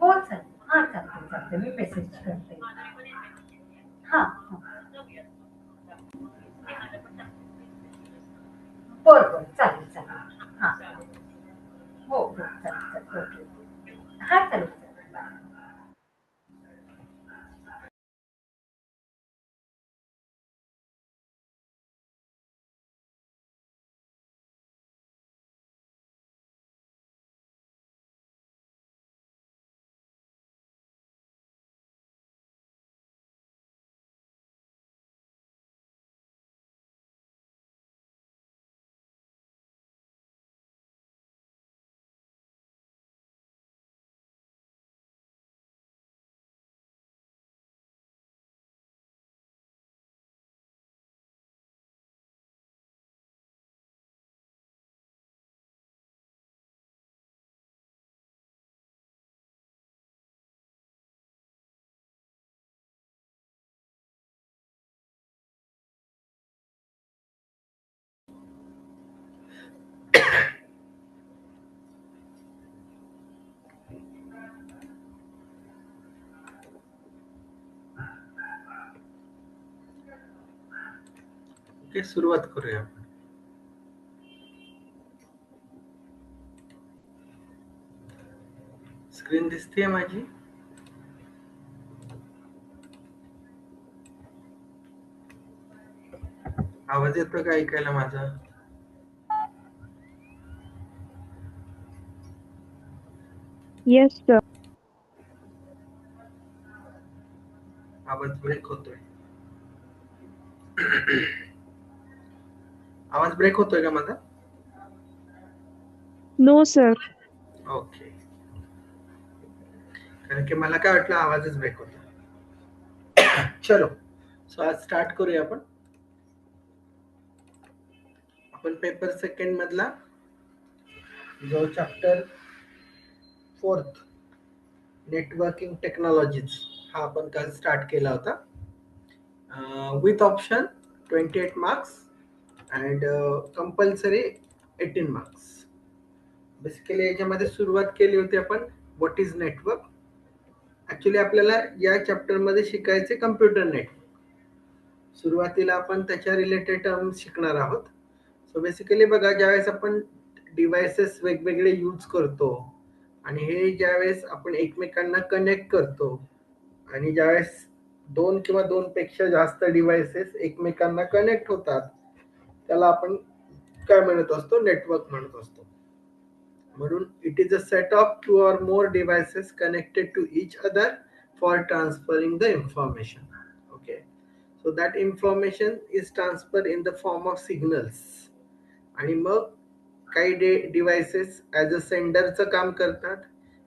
हो चालेल. हां, चालतंय, चालतंय. मी मेसेज करते. हां, हां. बरं, बरं. चालेल, चालेल. हां. हो, हो. चालेल, चालेल. ओके. हां, चालेल, चालेल. ओके, सुरुवात करूया आपण. स्क्रीन दिसतेय माझी? आवाज येतो का ऐकायला माझा? Yes, sir. आवाज ब्रेक होतोय. आवाज ब्रेक होतोय का माझा? No, sir. ओके. कारण की मला काय वाटलं आवाजच ब्रेक होता. चलो, सो आज स्टार्ट करूया आपण. आपण पेपर सेकंड मधला जो चॅप्टर 4th नेटवर्किंग टेक्नॉलॉजीज हा आपण काल स्टार्ट केला होता. With option 28 marks and compulsory 18 marks. Basically याच्यामध्ये सुरुवात केली होती आपण व्हॉट इज नेटवर्क. ऍक्च्युली आपल्याला या चॅप्टर मध्ये शिकायचे कम्प्युटर नेटवर्क. सुरुवातीला आपण त्याच्या रिलेटेड टर्म्स शिकणार आहोत. सो बेसिकली बघा, ज्यावेळेस आपण डिव्हायसेस वेगवेगळे यूज करतो आणि हे ज्यावेळेस आपण एकमेकांना कनेक्ट करतो आणि ज्यावेळेस दोन किंवा दोन पेक्षा जास्त डिव्हायसेस एकमेकांना कनेक्ट होतात, त्याला आपण काय म्हणत असतो? नेटवर्क म्हणत असतो. म्हणून it is a set of two or more devices connected to each other for transferring the information. Okay, so that information is transfer in the form of signals. आणि मग काही डिव्हायसेस ॲज अ सेंडरचं काम करतात,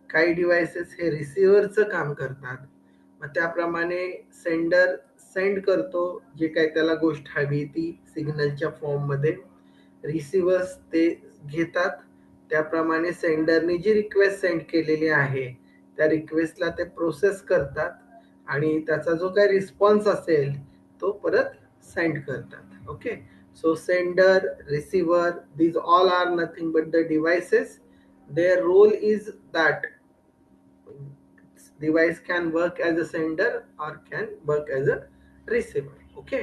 काही devices हे रिसिव्हरचं काम करतात. मग त्याप्रमाणे सेंडर सेंड करतो जे काही त्याला गोष्ट हवी ती सिग्नलच्या फॉर्ममध्ये, रिसिव्हर्स ते घेतात. त्याप्रमाणे सेंडरने जी रिक्वेस्ट सेंड केलेली आहे त्या रिक्वेस्टला ते प्रोसेस करतात आणि त्याचा जो काही रिस्पॉन्स असेल तो परत सेंड करतात. Okay, so sender, receiver, these all are nothing but the devices. Their role is that device can work as a sender or can work as a receiver. Okay,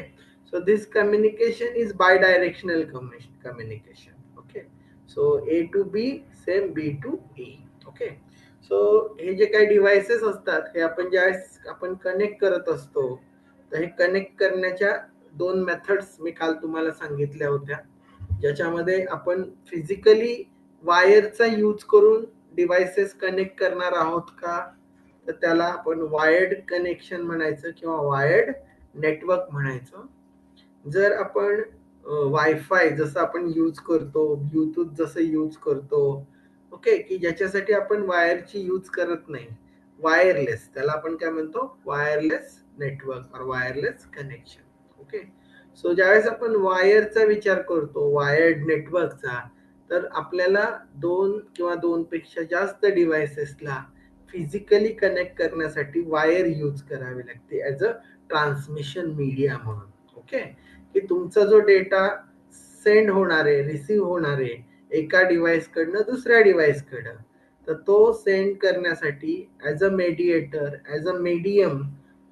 so this communication is bidirectional communication. Okay, so A to B same B to E. Okay, so हे जे काही devices असतात हे आपण ज्यावेळेस आपण connect करत असतो, तर हे कनेक्ट करण्याच्या दोन मेथड्स मी काल तुम्हाला सांगितल्या होत्या, ज्याच्यामध्ये आपण फिजिकली वायरचा यूज करून डिव्हायसेस कनेक्ट करणार आहोत का, तर त्याला आपण वायर्ड कनेक्शन म्हणायचं किंवा वायर्ड नेटवर्क म्हणायचं. जर आपण वायफाय जसं आपण यूज करतो, ब्लूटूथ जसं यूज करतो, ओके, की ज्याच्यासाठी आपण वायरची यूज करत नाही, वायरलेस, त्याला आपण काय म्हणतो? वायरलेस नेटवर्क और वायरलेस कनेक्शन. ओके, सो ज्यावेळेस आपण वायरचा विचार करतो, वायर्ड नेटवर्कचा, तर आपल्याला दोन किंवा दोन पेक्षा जास्त डिव्हायसेसला फिजिकली कनेक्ट करण्यासाठी वायर यूज करावी लागते ॲज अ ट्रान्समिशन मीडिया म्हणून. ओके, की तुमचा जो डेटा सेंड होणार आहे, रिसीव्ह होणार आहे एका डिव्हाइस कडनं दुसऱ्या डिव्हाइस कडं, तर तो सेंड करण्यासाठी as a mediator, as a medium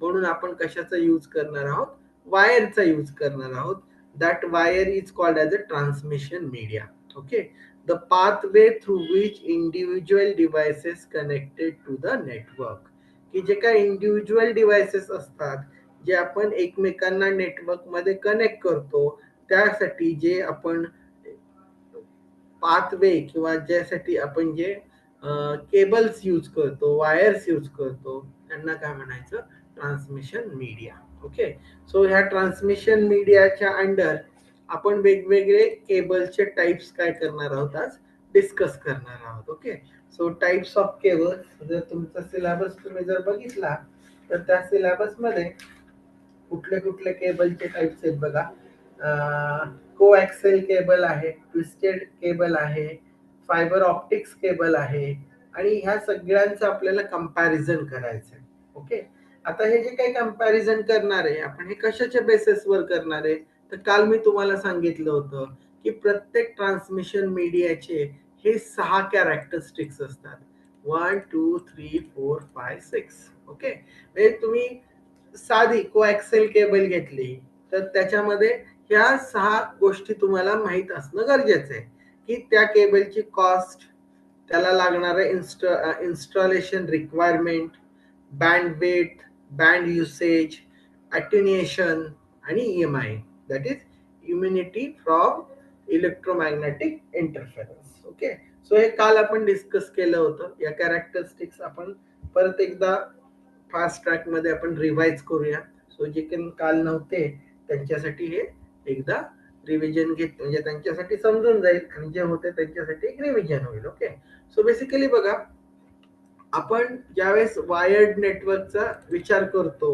म्हणून आपण कशाचा यूज करणार आहोत, वायरचा यूज करणार आहोत. That wire is called as a transmission media. Okay, the pathway through which individual devices connected to the network, की जे काही इंडिव्हिज्युअल डिव्हाइसेस असतात जे आपण एकमेकांना नेटवर्क मध्ये कनेक्ट करतो, त्यासाठी जे आपण पाथवे किंवा ज्यासाठी आपण जे केबल्स यूज करतो, वायर्स यूज करतो, त्यांना काय म्हणायचं, ट्रान्समिशन मीडिया. ओके, सो ह्या ट्रान्समिशन मीडियाच्या अंडर आपण वेगवेगळे केबलचे टाइप्स काय करणार आहोत, आज डिस्कस करणार आहोत. Okay, so types of cable, जर तुमचा सिलेबस तुम्ही जर बघितला तर त्या सिलेबस मध्ये कुठले कुठले केबलचे टाइप्स आहेत बघा. कोॲक्सेल केबल आहे, ट्विस्टेड केबल आहे, फायबर ऑप्टिक्स केबल आहे, आणि ह्या सगळ्यांचं आपल्याला कंपॅरिझन करायचं आहे. ओके, आता हे जे काही कंपॅरिझन करणार आहे आपण, हे कशाच्या बेसिसवर करणार आहे, तर काल मी तुम्हाला सांगितलं होतं की प्रत्येक ट्रान्समिशन मीडियाचे हे 6 कॅरेक्टरिस्टिक्स असतात. 1 2 3 4 5 6. ओके, म्हणजे तुम्ही साधी कोॲक्सेल केबल घेतली तर त्याच्यामध्ये ह्या 6 गोष्टी तुम्हाला माहित असणं गरजेचं आहे, की त्या केबलची कॉस्ट, त्याला लागणारे installation requirement, bandwidth, band usage, attenuation आणि EMI, that is immunity from electromagnetic interference. Okay, so हे काल आपण डिस्कस केलं होतं. या कॅरेक्टरिस्टिक्स आपण परत एकदा फास्ट ट्रॅक मध्ये आपण रिवाइज करूया. सो जे काही काल नव्हते त्यांच्यासाठी हे एकदा रिव्हिजन घेत, म्हणजे त्यांच्यासाठी समजून जाईल, आणि जे होते त्यांच्यासाठी एक रिव्हिजन होईल. ओके, सो बेसिकली बघा, आपण ज्यावेळेस वायर्ड नेटवर्कचा विचार करतो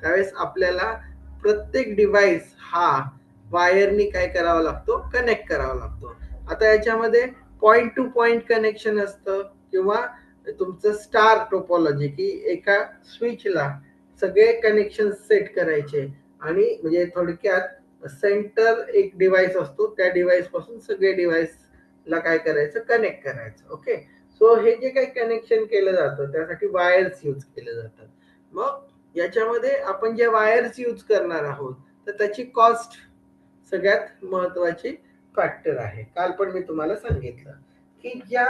त्यावेळेस आपल्याला प्रत्येक डिव्हाइस हा वायरनी काय करावा लागतो, कनेक्ट करावा लागतो. आता याच्यामध्ये पॉइंट टू पॉइंट कनेक्शन असतं, किंवा तुमचं स्टार टोपोलॉजी, की एका स्विचला सगळे कनेक्शन सेट करायचे, आणि म्हणजे थोडक्यात सेंटर एक डिव्हाइस असतो, त्या डिव्हाइस पासून सगळे डिव्हाइसला काय करायचं, कनेक्ट करायचं. ओके, सो हे जे काही कनेक्शन केलं जातं त्यासाठी वायर्स यूज केले जातात. मग याच्यामध्ये आपण जे वायर्स यूज करणार आहोत तर त्याची कॉस्ट सगळ्यात महत्वाची फॅक्टर आहे. काल पण मी तुम्हाला सांगितलं की ज्या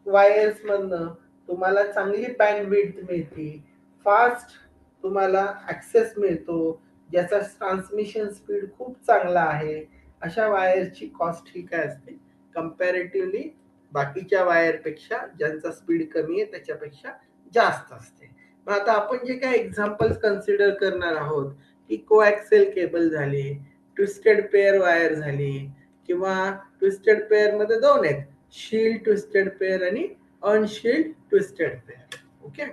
वायर्स मधनं तुम्हाला चांगली बँडविड्थ मिळते, फास्ट तुम्हाला ऍक्सेस मिळतो, ज्याचा ट्रान्समिशन स्पीड खूप चांगला आहे, अशा वायरची कॉस्ट ही काय असते, कंपॅरेटिव्हली बाकीच्या वायरपेक्षा ज्यांचा स्पीड कमी आहे त्याच्यापेक्षा जास्त असते. मग आता आपण जे काही एक्झाम्पल्स कन्सिडर करणार आहोत की कोॲक्सेल केबल झाली, ट्विस्टेड पेअर वायर झाली, किंवा ट्विस्टेड पेअर मध्ये दोन आहेत, शील्ड ट्विस्टेड पेअर आणि अनशील्ड ट्विस्टेड पेअर. ओके,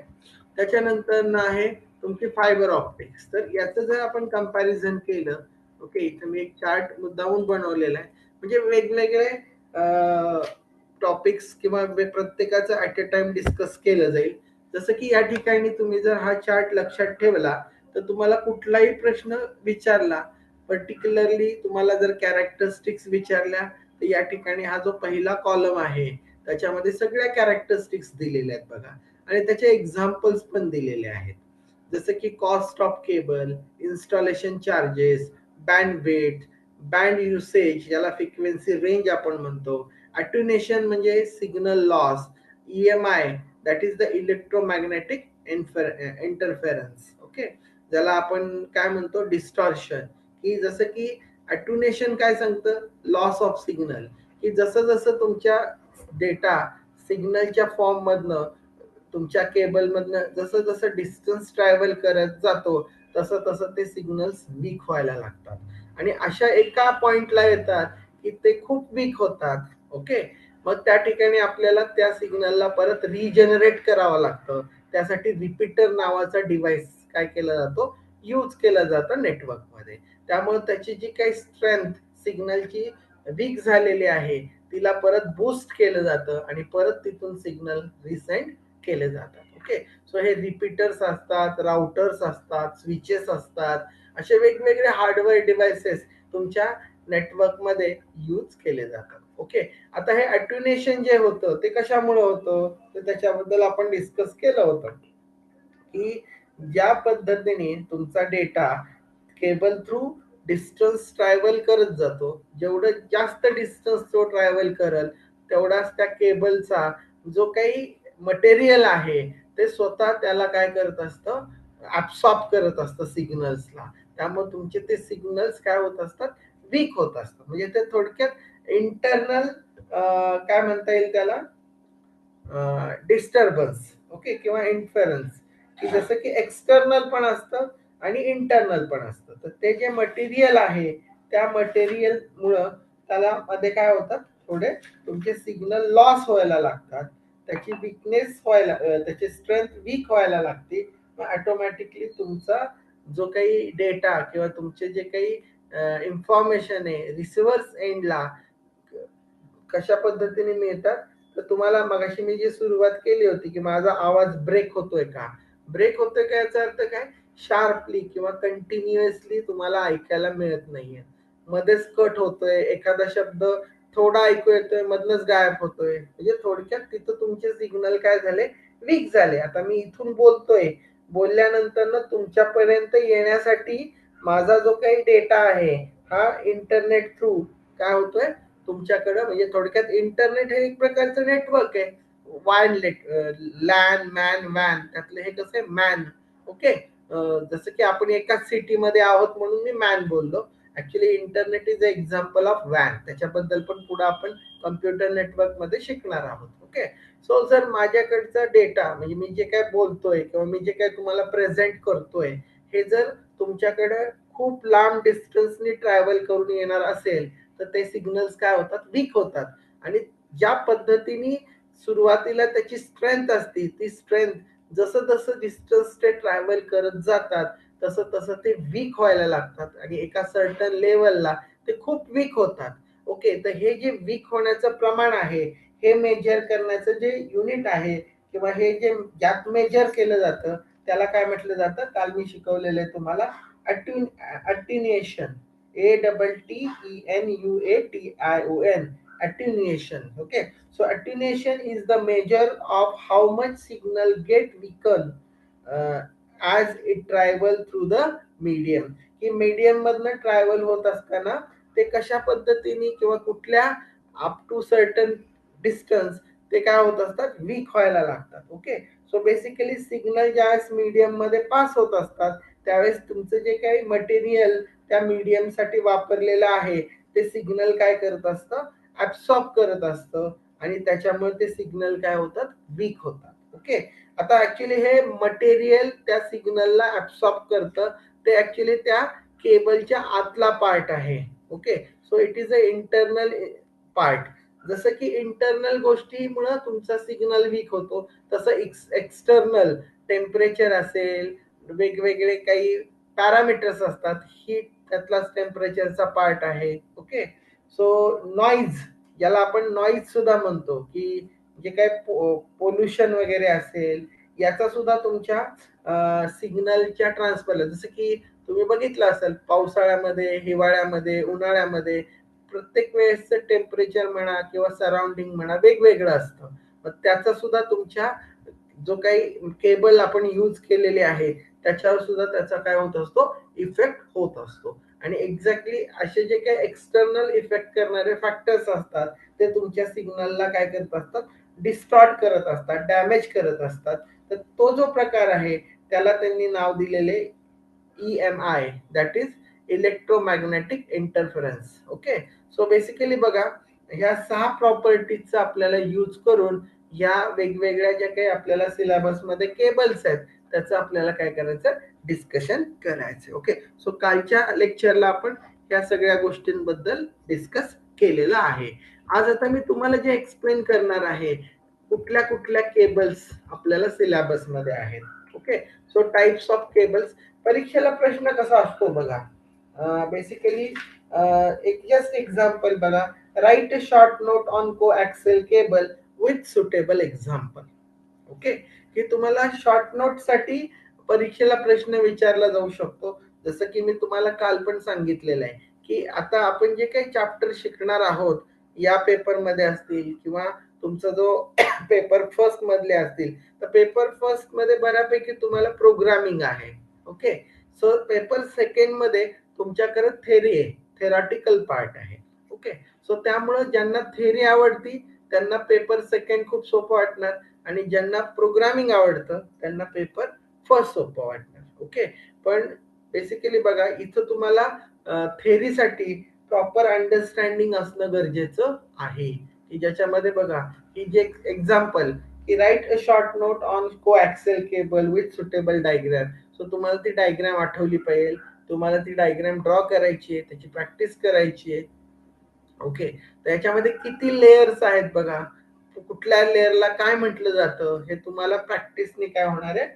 त्याच्यानंतर ना आहे तुमची फायबर ऑप्टिक्स. तर याचं जर आपण कंपॅरिझन केलं, ओके, इथे मी एक चार्ट मुद्दामून बनवलेला आहे, म्हणजे वेगवेगळे टॉपिक्स किंवा प्रत्येकाचं ऍट अ टाइम डिस्कस केलं जाईल. जसं की या ठिकाणी तुम्ही जर हा चार्ट लक्षात ठेवला तर तुम्हाला कुठलाही प्रश्न विचारला, पर्टिक्युलरली तुम्हाला जर कॅरेक्टरिस्टिक्स विचारल्या, तर या ठिकाणी हा जो पहिला कॉलम आहे त्याच्यामध्ये सगळ्या कॅरेक्टरिस्टिक्स दिलेल्या आहेत बघा, आणि त्याचे एक्झाम्पल्स पण दिलेले आहेत. जसं की cost of cable, installation charges, bandwidth, band usage ज्याला फ्रिक्वेन्सी रेंज आपण म्हणतो, अटेन्युएशन म्हणजे signal loss, EMI that is the electromagnetic interference. Okay, ज्याला आपण काय म्हणतो, डिस्टॉर्शन, की जसं की अटेन्युएशन काय सांगतं, लॉस ऑफ सिग्नल, की जसं जसं तुमच्या डेटा सिग्नलच्या फॉर्म मधनं तुमच्या केबल मधनं जसं जसं डिस्टन्स ट्रॅव्हल करत जातो तसं तसं ते सिग्नल्स वीक व्हायला लागतात, आणि अशा एका पॉइंटला येतात की ते खूप वीक होतात. ओके, मग त्या ठिकाणी आपल्याला त्या सिग्नलला परत रिजनरेट करावं लागतं. त्यासाठी रिपीटर नावाचा डिव्हाइस काय केला जातो, यूज केला जातो नेटवर्क मध्ये. त्यामुळे त्याची जी काही स्ट्रेंथ सिग्नलची वीक झालेली आहे तिला परत बूस्ट केलं जातं, आणि परत तिथून सिग्नल रिसेंड केले जातात. ओके, सो हे रिपीटर्स असतात, राउटर्स असतात, स्विचेस असतात, असे वेगवेगळे हार्डवेअर डिव्हाइसेस तुमच्या नेटवर्क मध्ये यूज केले जातात. ओके. आता हे अट्युनेशन जे होतं ते कशामुळे होतं तर त्याच्याबद्दल आपण डिस्कस केलं होतं की ज्या पद्धतीने तुमचा data cable through distance travel करत जातो, जेवढं जास्त डिस्टन्स तो ट्रॅव्हल करल तेवढाच त्या केबलचा जो काही मटेरियल आहे ते स्वतः त्याला काय करत असतं, ऍब्सॉर्ब करत असतं सिग्नल्सला. त्यामुळे तुमचे ते सिग्नल्स काय होत असतात, वीक होत असतात. म्हणजे ते थोडक्यात इंटरनल काय म्हणता येईल त्याला, डिस्टर्बन्स, ओके, किंवा इन्फरन्स, की जसं की एक्सटर्नल पण असतं आणि इंटरनल पण असतं. तर ते जे मटेरियल आहे त्या मटेरियल मुळे त्याला मध्ये काय होतात, थोडे तुमचे सिग्नल लॉस व्हायला लागतात, त्याची विकनेस व्हायला त्याची स्ट्रेंथ वीक व्हायला लागते. मग ऑटोमॅटिकली तुमचा जो काही डेटा किंवा तुमचे जे काही इन्फॉर्मेशन आहे रिसिव्हर्स एंडला कशा पद्धतीने मिळतात. तर तुम्हाला मगाशी मी जी सुरुवात केली होती की माझा आवाज ब्रेक होतोय का, ब्रेक होतोय का याचा अर्थ काय, शार्पली किंवा कंटिन्युअसली तुम्हाला ऐकायला मिळत नाहीये, मध्येच कट होतोय, एखादा शब्द थोडा ऐकू येतोय मधनच गायब होतोय. म्हणजे थोडक्यात तिथं तुमचे सिग्नल काय झाले, वीक झाले. आता मी इथून बोलतोय, बोलल्यानंतर ना तुमच्यापर्यंत येण्यासाठी माझा जो काही डेटा आहे हा इंटरनेट थ्रू काय होतोय तुमच्याकडे. म्हणजे थोडक्यात इंटरनेट हे एक प्रकारचं नेटवर्क आहे. वायरलेट लॅन मॅन वॅन त्यातलं हे कसं आहे, मॅन. ओके. जसं की आपण एकाच सिटीमध्ये आहोत म्हणून मी मॅन बोललो. Actually internet is an example of वॅन. त्याच्याबद्दल पण पुढे आपण कम्प्युटर नेटवर्क मध्ये शिकणार आहोत. ओके. सो जर माझ्याकडचा डेटा म्हणजे मी जे काय बोलतोय किंवा मी जे काय तुम्हाला प्रेझेंट करतोय हे जर तुमच्याकडे खूप लांब डिस्टन्सनी ट्रॅव्हल करून येणार असेल तर ते सिग्नल्स काय होतात, वीक होतात. आणि ज्या पद्धतीने सुरुवातीला त्याची स्ट्रेंथ असते ती स्ट्रेंथ जसं जसं डिस्टन्स ते ट्रॅव्हल करत जातात तसं तसं ते वीक व्हायला लागतात आणि एका सर्टन लेवलला ते खूप वीक होतात. ओके. तर हे जे वीक होण्याचं प्रमाण आहे हे मेजर करण्याचं जे युनिट आहे किंवा हे जे ज्यात मेजर केलं जातं त्याला काय म्हटलं जातं, काल मी शिकवलेलं आहे तुम्हाला, अट्युनेशन. ATTENUATION, attenuation. Okay, so attenuation is the measure of how much signal get weakened as it travel through the medium. की मीडियम मधनं ट्रॅव्हल होत असताना ते कशा पद्धतीने किंवा कुठल्या अप टू सर्टन डिस्टन्स ते काय होत असतात, वीक व्हायला लागतात. ओके. सो बेसिकली सिग्नल ज्यावेळेस मीडियम मध्ये पास होत असतात त्यावेळेस तुमचं जे काही मटेरियल त्या मीडियम साठी वापरलेलं आहे ते सिग्नल काय करत असतं, ऍब्सॉर्ब करत असतं आणि त्याच्यामुळे ते सिग्नल काय होतात, वीक होतात. ओके. आता ऍक्च्युली हे मटेरियल त्या सिग्नलला ऍब्सॉर्ब करतं ते ऍक्च्युली त्या केबलच्या आतला पार्ट आहे. Okay. So it is a internal part. जसं की इंटरनल गोष्टीमुळे तुमचा सिग्नल वीक होतो तसं एक्सटर्नल टेम्परेचर असेल, वेगवेगळे काही पॅरामीटर्स असतात, हीट त्यातलाच टेम्परेचरचा पार्ट आहे. ओके. सो नॉईज, ज्याला आपण नॉईज सुद्धा म्हणतो, की जे काय पोल्युशन वगैरे असेल याचा सुद्धा तुमच्या सिग्नलच्या ट्रान्सफरला, जसं की तुम्ही बघितलं असेल पावसाळ्यामध्ये, हिवाळ्यामध्ये, उन्हाळ्यामध्ये प्रत्येक वेळेसचं टेम्परेचर म्हणा किंवा सराउंडिंग म्हणा वेगवेगळं असतं. मग त्याचा सुद्धा तुमच्या जो काही केबल आपण यूज केलेले आहे त्याच्यावर सुद्धा त्याचा काय होत असतो, इफेक्ट होत असतो. आणि एक्झॅक्टली असे जे काही एक्सटर्नल इफेक्ट करणारे फॅक्टर्स असतात ते तुमच्या सिग्नलला काय करत असतात, डिस्टॉर्ट करत असतात, डॅमेज करत असतात. तर तो जो प्रकार आहे त्याला त्यांनी नाव दिलेले EMI, that is electromagnetic interference. Okay. So basically बघा, ह्या 6 प्रॉपर्टीजचा आपल्याला यूज करून या वेगवेगळ्या ज्या काही आपल्याला सिलेबस मध्ये केबल्स आहेत त्याचं आपल्याला काय करायचं, डिस्कशन करायचं. ओके. सो कालच्या लेक्चरला आपण या सगळ्या गोष्टींबद्दल डिस्कस केलेलं आहे. आज आता मी तुम्हाला जे एक्सप्लेन करणार आहे कुठल्या कुठल्या केबल्स आपल्याला सिलेबस मध्ये आहेत. Okay. So types of cables. परीक्षेला प्रश्न कसा असतो बघा, बेसिकली एक जस्ट एक्झाम्पल बघा, write a short note on coaxial cable with suitable example. Okay. की तुम्हाला शॉर्ट नोट साठी परीक्षेला प्रश्न विचारला जाऊ शकतो. जसं की मी तुम्हाला काल पण सांगितलेलं आहे की आता आपण जे काही चॅप्टर शिकणार आहोत या पेपरमध्ये असतील किंवा तुमचा जो पेपर फर्स्ट मधले असतील, तर पेपर फर्स्ट मध्ये बऱ्यापैकी तुम्हाला प्रोग्रामिंग आहे. ओके, सो पेपर सेकंड मध्ये तुमच्याकडे थेरी आहे, थेरॉटिकल पार्ट आहे. ओके, सो त्यामुळे ज्यांना थेरी आवडती त्यांना पेपर सेकंड खूप सोपं वाटणार आणि ज्यांना प्रोग्रामिंग आवडतं त्यांना पेपर फर्स्ट सोपं वाटणार. ओके, पण बेसिकली बघा इथं तुम्हाला थेरीसाठी प्रॉपर अंडरस्टँडिंग असणं गरजेचं आहे, की ज्याच्यामध्ये बघा की जे एक्झाम्पल की write a short note on coaxial cable with suitable diagram. So तुम्हाला ती डायग्राम आठवली पाहिजे, तुम्हाला ती डायग्राम ड्रॉ करायची आहे, त्याची प्रॅक्टिस करायची आहे. ओके, त्याच्यामध्ये किती लेयर्स आहेत बघा, कुठल्या लेयरला काय म्हटलं जातं हे तुम्हाला प्रॅक्टिसने काय होणार आहे,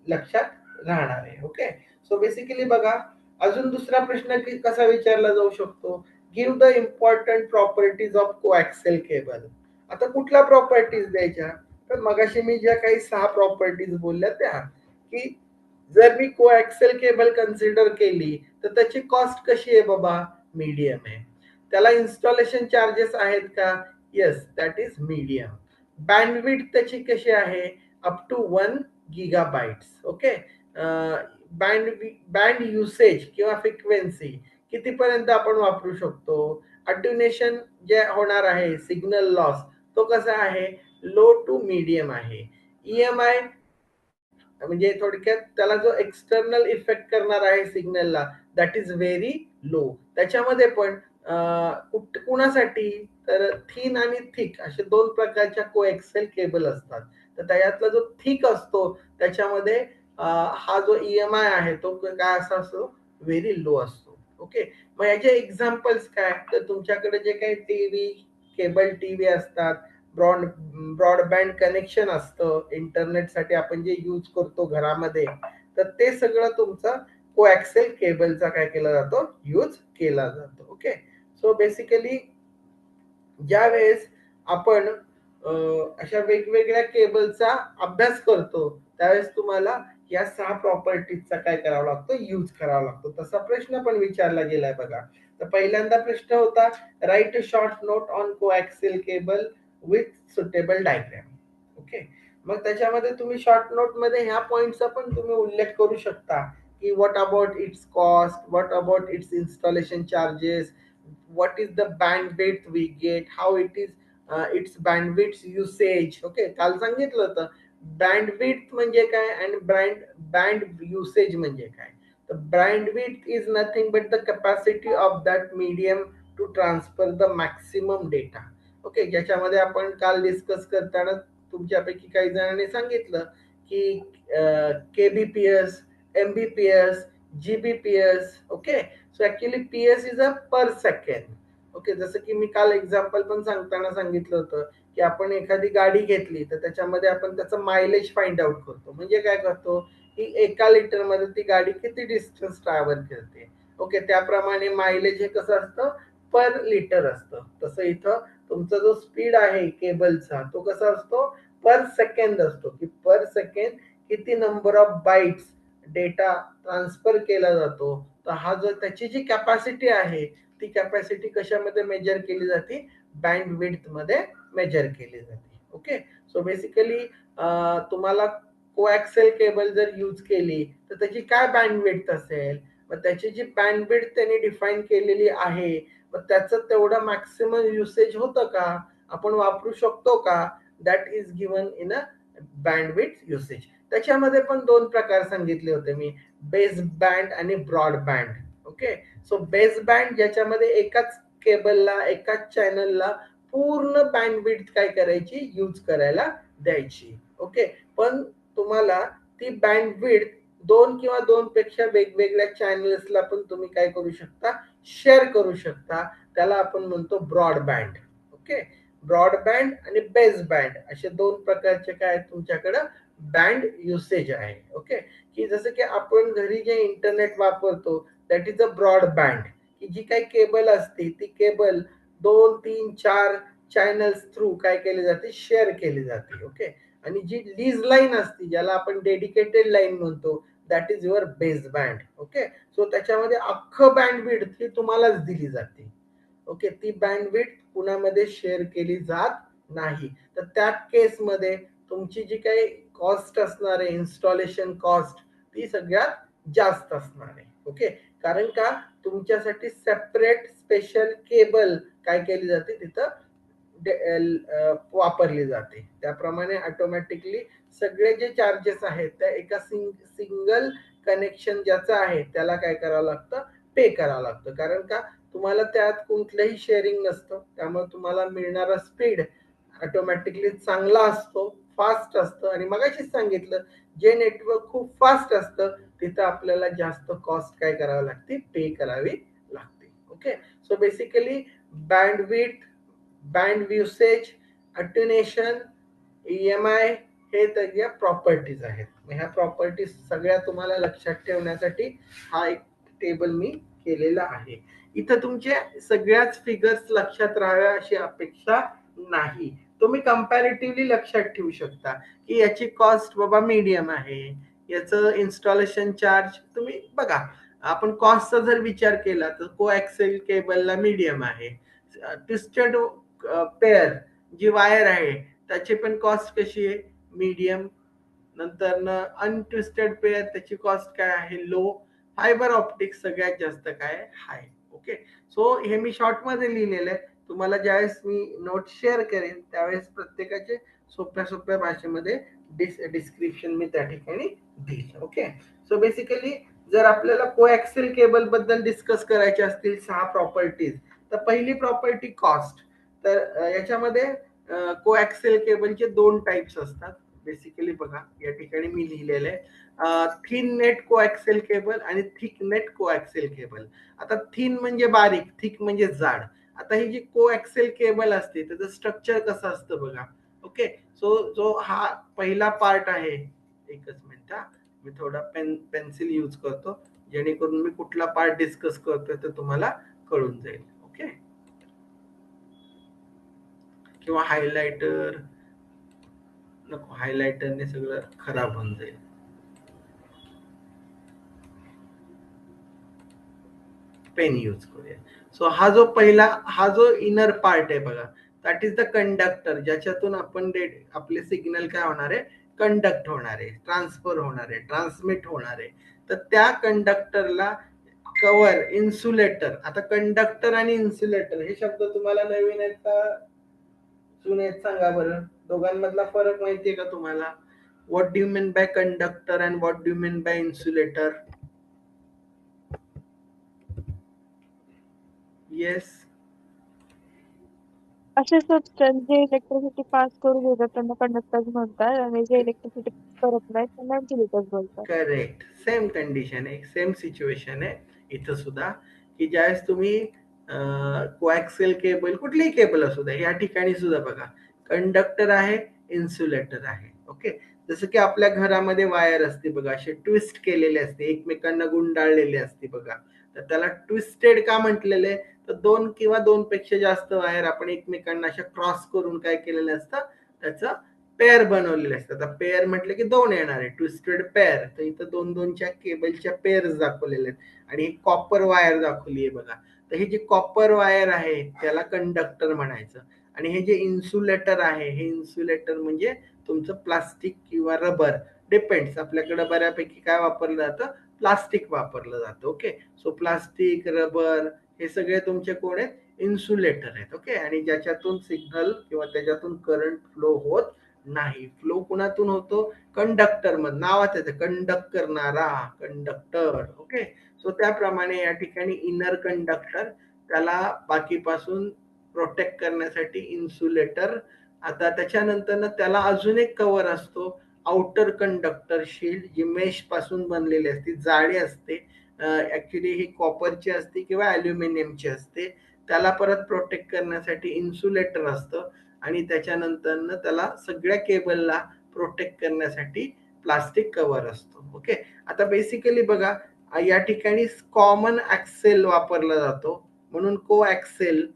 लक्षात राहणार आहे. ओके, सो बेसिकली बघा अजून दुसरा प्रश्न की कसा विचारला जाऊ शकतो, give the important properties of coaxial cable. आता कुठल्या प्रॉपर्टीज द्यायच्या, तर मगाशी मी ज्या काही 6 प्रॉपर्टीज बोलल्या त्या, की जर मी कोॲक्सियल केबल कन्सिडर केली तर त्याची कॉस्ट कशी आहे बाबा, मीडियम आहे. त्याला इन्स्टॉलेशन चार्जेस आहेत का, yes that is medium. Bandwidth त्याची कशी आहे, up to 1 gigabytes. Okay, band usage किंवा फ्रिक्वेन्सी कितीपर्यंत आपण वापरू शकतो, अट्युनेशन जे होणार आहे सिग्नल लॉस तो कसा आहे, लो टू मीडियम आहे. ईएमआय म्हणजे थोडक्यात त्याला जो एक्सटर्नल इफेक्ट करणार आहे सिग्नलला दॅट इज व्हेरी लो. त्याच्यामध्ये पण कुणासाठी, तर थिन आणि थिक असे दोन प्रकारच्या कोएक्सेल केबल असतात. तर त्याच्यातला जो थिक असतो त्याच्यामध्ये हा जो ईएमआय आहे तो काय असा असतो, व्हेरी लो असतो. ओके, मग याचे एक्झाम्पल्स काय, तर तुमच्याकडे जे काही टीव्ही, केबल टीव्ही असतात, ब्रॉडबँड कनेक्शन असतं इंटरनेटसाठी आपण जे यूज करतो घरामध्ये, तर ते सगळं तुमचं कोॲक्सियल केबलचा काय केला जातो, यूज केला जातो. ओके, सो बेसिकली ज्या वेळेस आपण अशा वेगवेगळ्या केबलचा अभ्यास करतो त्यावेळेस तुम्हाला या 6 प्रॉपर्टीजचा काय करावा लागतो, यूज करावा लागतो. तसा प्रश्न पण विचारला गेलाय बघा. तर पहिल्यांदा प्रश्न होता, write a short note on coaxial cable with suitable diagram. Okay, मग त्याच्यामध्ये तुम्ही शॉर्ट नोट मध्ये ह्या पॉइंटचा पण तुम्ही उल्लेख करू शकता, की what about it's cost, what about it's installation charges, what is the bandwidth we get, how it is its bandwidth usage. Okay, काल सांगितलं होतं बँडविड्थ म्हणजे काय आणि बँड युसेज म्हणजे काय. तर bandwidth is nothing but the capacity of that medium to transfer the maximum data. Okay, ज्याच्यामध्ये आपण काल डिस्कस करताना तुमच्यापैकी काही जणांनी सांगितलं की kbps, Mbps, GBPS. Okay, so actually PS is a per second. Okay, जसं की मी काल एक्झाम्पल पण सांगताना सांगितलं होतं की आपण एखादी गाडी घेतली तर त्याच्यामध्ये आपण त्याचं मायलेज फाइंड आउट करतो. म्हणजे काय करतो की 1 लिटरमध्ये ती गाडी किती डिस्टन्स ट्रॅव्हल करते. ओके, त्याप्रमाणे मायलेज हे कसं असतं, पर लिटर असतं. तसं इथं तुमचा जो स्पीड आहे केबलचा तो कसा असतो, पर सेकंड असतो, की पर सेकंड किती number of bytes data transfer केला जातो. तर हा जो त्याची जी कॅपॅसिटी आहे ती कॅपॅसिटी कशामध्ये मेजर केली जाते, बँड विड्थ मध्ये मेजर केली जाते. ओके, सो बेसिकली तुम्हाला कोॲक्सियल केबल जर यूज केली तर त्याची काय बँड विड्थ असेल, मग त्याची जी बँड विड्थ त्यांनी डिफाईन केलेली आहे मग त्याचं तेवढं मॅक्सिमम युसेज होतं का, आपण वापरू शकतो का, that is given in a bandwidth usage. त्याच्यामध्ये पण 2 प्रकार सांगितले होते मी, बेस बँड आणि broad band. Okay, so base band ज्याच्यामध्ये एकाच केबलला, एकाच चॅनलला पूर्ण बँडविड्थ काय करायची, यूज करायला द्यायची. ओके, पण तुम्हाला ती बँडविड्थ 2 किंवा 2 पेक्षा वेगवेगळ्या चॅनल्सला पण तुम्ही काय करू शकता, शेअर करू शकता. त्याला आपण म्हणतो ब्रॉडबँड. ओके, ब्रॉडबँड आणि बेस बँड असे 2 प्रकारचे काय तुमच्याकडं बँड युसेज आहे. ओके, की जसं की आपण घरी जे इंटरनेट वापरतो दॅट इज अ ब्रॉडबँड, की जी काही केबल असते ती केबल 2, 3, 4 चॅनल्स थ्रू काय केली जाते, शेअर केली जाते. ओके, आणि जी लीज लाईन असते ज्याला आपण डेडिकेटेड लाईन म्हणतो that is your base band. Okay, so त्याच्यामध्ये अख्खं बँड विड्थ ही तुम्हालाच दिली जाते. ओके, ती बँडविड्थ कुणामध्ये शेअर केली जात नाही. तर त्या केसमध्ये तुमची जी काही कॉस्ट असणार आहे, इन्स्टॉलेशन कॉस्ट, ती सगळ्यात जास्त असणार आहे. ओके, कारण का तुमच्यासाठी सेपरेट स्पेशल केबल काय केली जाते तिथं वापरली जाते. त्याप्रमाणे ऑटोमॅटिकली सगळे जे चार्जेस आहेत त्या एका सिंगल कनेक्शन ज्याचं आहे त्याला काय करावं लागतं, पे करावं लागतं. कारण का तुम्हाला त्यात कुठलंही शेअरिंग नसतं, त्यामुळे तुम्हाला मिळणारा स्पीड ऑटोमॅटिकली चांगला असतो, फास्ट असतं. आणि मगाशीच सांगितलं, जे नेटवर्क खूप फास्ट असतं तिथं आपल्याला जास्त कॉस्ट काय करावी लागते, पे करावी लागते. Okay, so basically bandwidth, band usage, attenuation, EMI हे त्याच्या प्रॉपर्टीज आहेत. ह्या प्रॉपर्टीज सगळ्या तुम्हाला लक्षात ठेवण्यासाठी हा एक टेबल मी केलेला आहे. इथं तुमचे सगळ्याच फिगर्स लक्षात राहाव्या अशी अपेक्षा नाही. तुम्ही कंपॅरेटिव्हली लक्षात ठेवू शकता की याची कॉस्ट बाबा मीडियम आहे, याचं इन्स्टॉलेशन चार्ज तुम्ही बघा. आपण कॉस्टचा जर विचार केला तर कोॲक्सियल केबलला मीडियम आहे. ट्विस्टेड पेअर जी वायर आहे त्याची पण कॉस्ट कशी आहे, मीडियम. नंतर अनट्विस्टेड पेअर त्याची कॉस्ट काय आहे, लो. फायबर ऑप्टिक्स सगळ्यात जास्त काय, हाय. ओके, सो हे मी शॉर्ट मध्ये लिहिलेलं आहे. तुम्हाला ज्यावेळेस मी नोट शेअर करेन त्यावेळेस प्रत्येकाचे सोप्या सोप्या भाषेमध्ये डिस्क्रिप्शन मी त्या ठिकाणी देईल. ओके, सो बेसिकली जर आपल्याला कोॲक्सियल केबल बद्दल डिस्कस करायचे असतील 6 प्रॉपर्टीज, तर पहिली प्रॉपर्टी कॉस्ट. तर याच्यामध्ये कोॲक्सियल केबलचे 2 टाइप्स असतात. बेसिकली बघा या ठिकाणी मी लिहिलेलं आहे थिन नेट कोॲक्सियल केबल आणि थिक नेट कोॲक्सियल केबल. आता थिन म्हणजे बारीक, थिक म्हणजे जाड. आता ही जी कोॲक्सियल केबल असते त्याचं स्ट्रक्चर कसं असतं बघा. ओके, सो जो हा पहिला पार्ट आहे, एकच मिनिट मी थोडा पेन्सिल यूज करतो जेणेकरून मी कुठला पार्ट डिस्कस करतोय ते तुम्हाला कळून जाईल. ओके, किंवा हायलायटर नको, हायलायटरने सगळं खराब होऊन जाईल. पेन यूज करूया. सो हा जो पहिला, हा जो इनर पार्ट आहे बघा, दॅट इज द कंडक्टर, ज्याच्यातून आपण आपले सिग्नल काय होणार आहे, कंडक्ट होणार आहे, ट्रान्सफर होणार आहे, ट्रान्समिट होणार आहे. तर त्या कंडक्टरला कव्हर, इन्सुलेटर. आता कंडक्टर आणि इन्सुलेटर हे शब्द तुम्हाला नवीन आहेत का जुने आहेत, सांगा बरं. दोघांमधला फरक माहितीये का तुम्हाला? What do you mean by conductor and what do you mean by insulator? Yes, असे सबस्टन्स जे इलेक्ट्रिसिटी पास करू देतात त्यांना कंडक्टर्स म्हणतात आणि जे इलेक्ट्रिसिटी करत नाही त्यांना इन्सुलेटर्स बोलतात. करेक्ट. सेम कंडिशन आहे, सेम सिच्युएशन आहे इथं सुद्धा, की ज्यावेळेस तुम्ही कोॲक्सियल केबल, कुठलीही केबल असू द्या, या ठिकाणी सुद्धा बघा कंडक्टर आहे, इन्सुलेटर आहे. ओके, जसं की आपल्या घरामध्ये वायर असते बघा, असे ट्विस्ट केलेले असते, एकमेकांना गुंडाळलेले असते बघा. तर त्याला ट्विस्टेड का म्हटलेले, तर 2 किंवा 2 पेक्षा जास्त वायर आपण एकमेकांना अशा क्रॉस करून काय केलेले असतं, त्याचं पेअर बनवलेले असतात. आता पेअर म्हटलं की 2 येणार आहे, ट्विस्टेड पेअर. तर इथं 2-2च्या केबलच्या पेअर्स दाखवलेले आहेत आणि कॉपर वायर दाखवली आहे बघा. तर ही जी कॉपर वायर आहे त्याला कंडक्टर म्हणायचं. आणि हे जे इन्सुलेटर आहे, हे इन्सुलेटर म्हणजे तुमचं प्लास्टिक किंवा रबर, डिपेंड्स. आपल्याकडे बऱ्यापैकी काय वापरलं जातं, प्लास्टिक वापरलं जातं. ओके, सो प्लास्टिक, रबर हे सगळे तुमचे कोण आहेत, इन्सुलेटर आहेत. ओके, आणि ज्याच्यातून सिग्नल किंवा त्याच्यातून करंट फ्लो होत नाही. फ्लो कुणातून होतो, कंडक्टर मधून. नावात येतं कंडक्ट करणारा, कंडक्टर. ओके, सो त्याप्रमाणे या ठिकाणी इनर कंडक्टर, त्याला बाकीपासून प्रोटेक्ट करण्यासाठी इन्सुलेटर. आता त्याच्यानंतर त्याला अजून एक कव्हर असतो, आउटर कंडक्टर शील्ड, जी मेश पासून बनलेली असते, जाडी असते. ऍक्च्युली ही कॉपरची असते किंवा अल्युमिनियमची असते. त्याला परत प्रोटेक्ट करण्यासाठी इन्सुलेटर असतं. आणि त्याच्यानंतर त्याला सगळ्या केबलला प्रोटेक्ट करण्यासाठी प्लास्टिक कव्हर असतो. ओके, आता बेसिकली बघा या ठिकाणी कॉमन ऍक्सेल वापरला जातो, म्हणून को ऍक्सेल.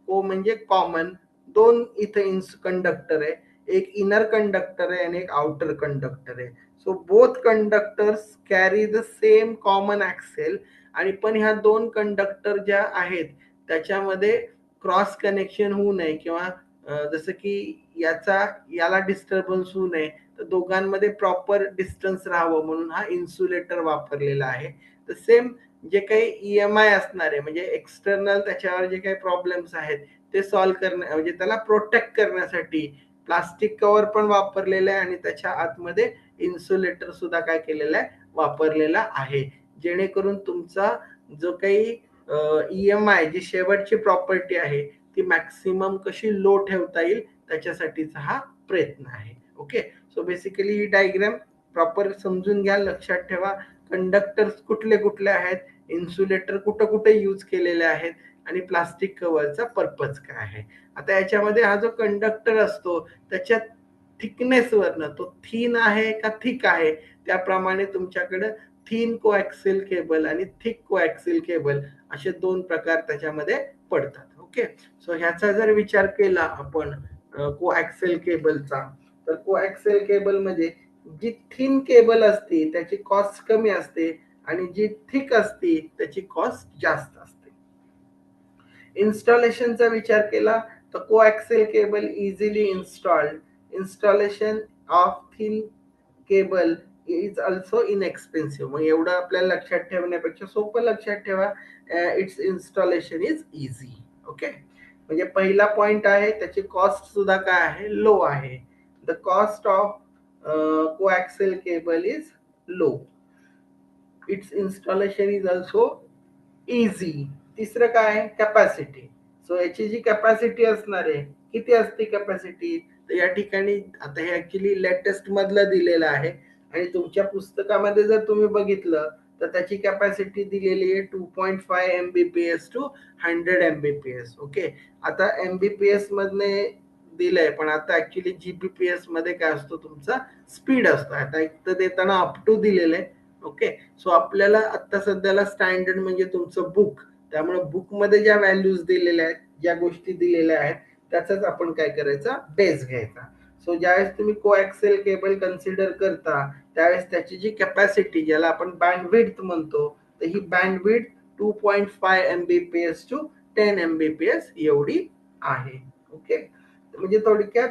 को म्हणजे कॉमन. 2 इथं कंडक्टर आहे, एक इनर कंडक्टर आहे आणि एक आउटर कंडक्टर आहे. So both conductors carry the same common axle. आणि पण ह्या 2 कंडक्टर ज्या आहेत त्याच्यामध्ये क्रॉस कनेक्शन होऊ नये किंवा जसं की याला डिस्टर्बन्स होऊ नये, तर दोघांमध्ये प्रॉपर डिस्टन्स राहावं म्हणून हा इन्सुलेटर वापरलेला आहे. तर सेम जे काही EMI असणार आहे म्हणजे एक्सटर्नल त्याच्यावर जे काही प्रॉब्लेम्स आहेत ते सॉल्व्ह करण्या म्हणजे त्याला प्रोटेक्ट करण्यासाठी प्लास्टिक कव्हर पण वापरलेलं आहे आणि त्याच्या आतमध्ये इन्सुलेटर सुद्धा काय केलेलं आहे, वापरलेला आहे. जेणेकरून तुमचा जो काही EMI जी शेवटची प्रॉपर्टी आहे ती मॅक्सिमम कशी लो ठेवता येईल त्याच्यासाठीचा हा प्रयत्न आहे. ओके, सो बेसिकली ही डायग्राम प्रॉपर समजून घ्या, लक्षात ठेवा. कंडक्टर्स कुठले कुठले आहेत, इन्सुलेटर कुठं कुठे यूज केलेले आहेत आणि प्लास्टिक कव्हरचा पर्पज काय आहे. आता याच्यामध्ये हा जो कंडक्टर असतो त्याच्या थिकनेस वरनं तो थिन आहे का थिक आहे त्याप्रमाणे तुमच्याकडे थिन कोॲक्सिल केबल आणि थिक कोॲक्सिल केबल असे दोन प्रकार त्याच्यामध्ये पडतात. ओके, सो ह्याचा जर विचार केला आपण कोॲक्सिल केबलचा, तर कोॲक्सिल केबल मध्ये जी थिन केबल असते त्याची कॉस्ट कमी असते आणि जी थिक असते त्याची कॉस्ट जास्त असते. इन्स्टॉलेशनचा विचार केला तर coaxial cable easily installation of thin cable is also inexpensive. मग एवढं आपल्याला लक्षात ठेवण्यापेक्षा सोपं लक्षात ठेवा, its installation is easy. Okay, म्हणजे पहिला पॉइंट आहे त्याची कॉस्ट सुद्धा काय आहे, लो आहे. The cost of coaxial cable is low, its installation is also easy. तिसरं काय आहे, कॅपॅसिटी. सो याची जी कॅपॅसिटी असणार आहे, किती असते कॅपॅसिटी, तर या ठिकाणी आता हे ऍक्च्युली लेटेस्ट मधलं दिलेलं आहे आणि तुमच्या पुस्तकामध्ये जर तुम्ही बघितलं तर त्याची कॅपॅसिटी दिलेली आहे 2.5 MBPS टू 100 MBPS. ओके, आता MBPS मधने दिलंय पण आता ऍक्च्युली GBPS मध्ये काय असतो तुमचा स्पीड असतो. आता एक तर देताना अप टू दिलेलं आहे. ओके, सो आपल्याला आता सध्याला स्टँडर्ड म्हणजे तुमचं बुक, त्यामुळे बुक मध्ये ज्या व्हॅल्यूज दिलेल्या आहेत, ज्या गोष्टी दिलेल्या आहेत त्याचाच आपण काय करायचा, बेस घ्यायचा. सो ज्यावेळेस तुम्ही कोॲक्सिल केबल कन्सिडर करता त्यावेळेस त्याची जी कॅपॅसिटी ज्याला आपण बँडविड्थ म्हणतो, तर ही बँडविड्थ 2.5 MBPS टू 10 MBPS एवढी आहे. ओके, म्हणजे थोडक्यात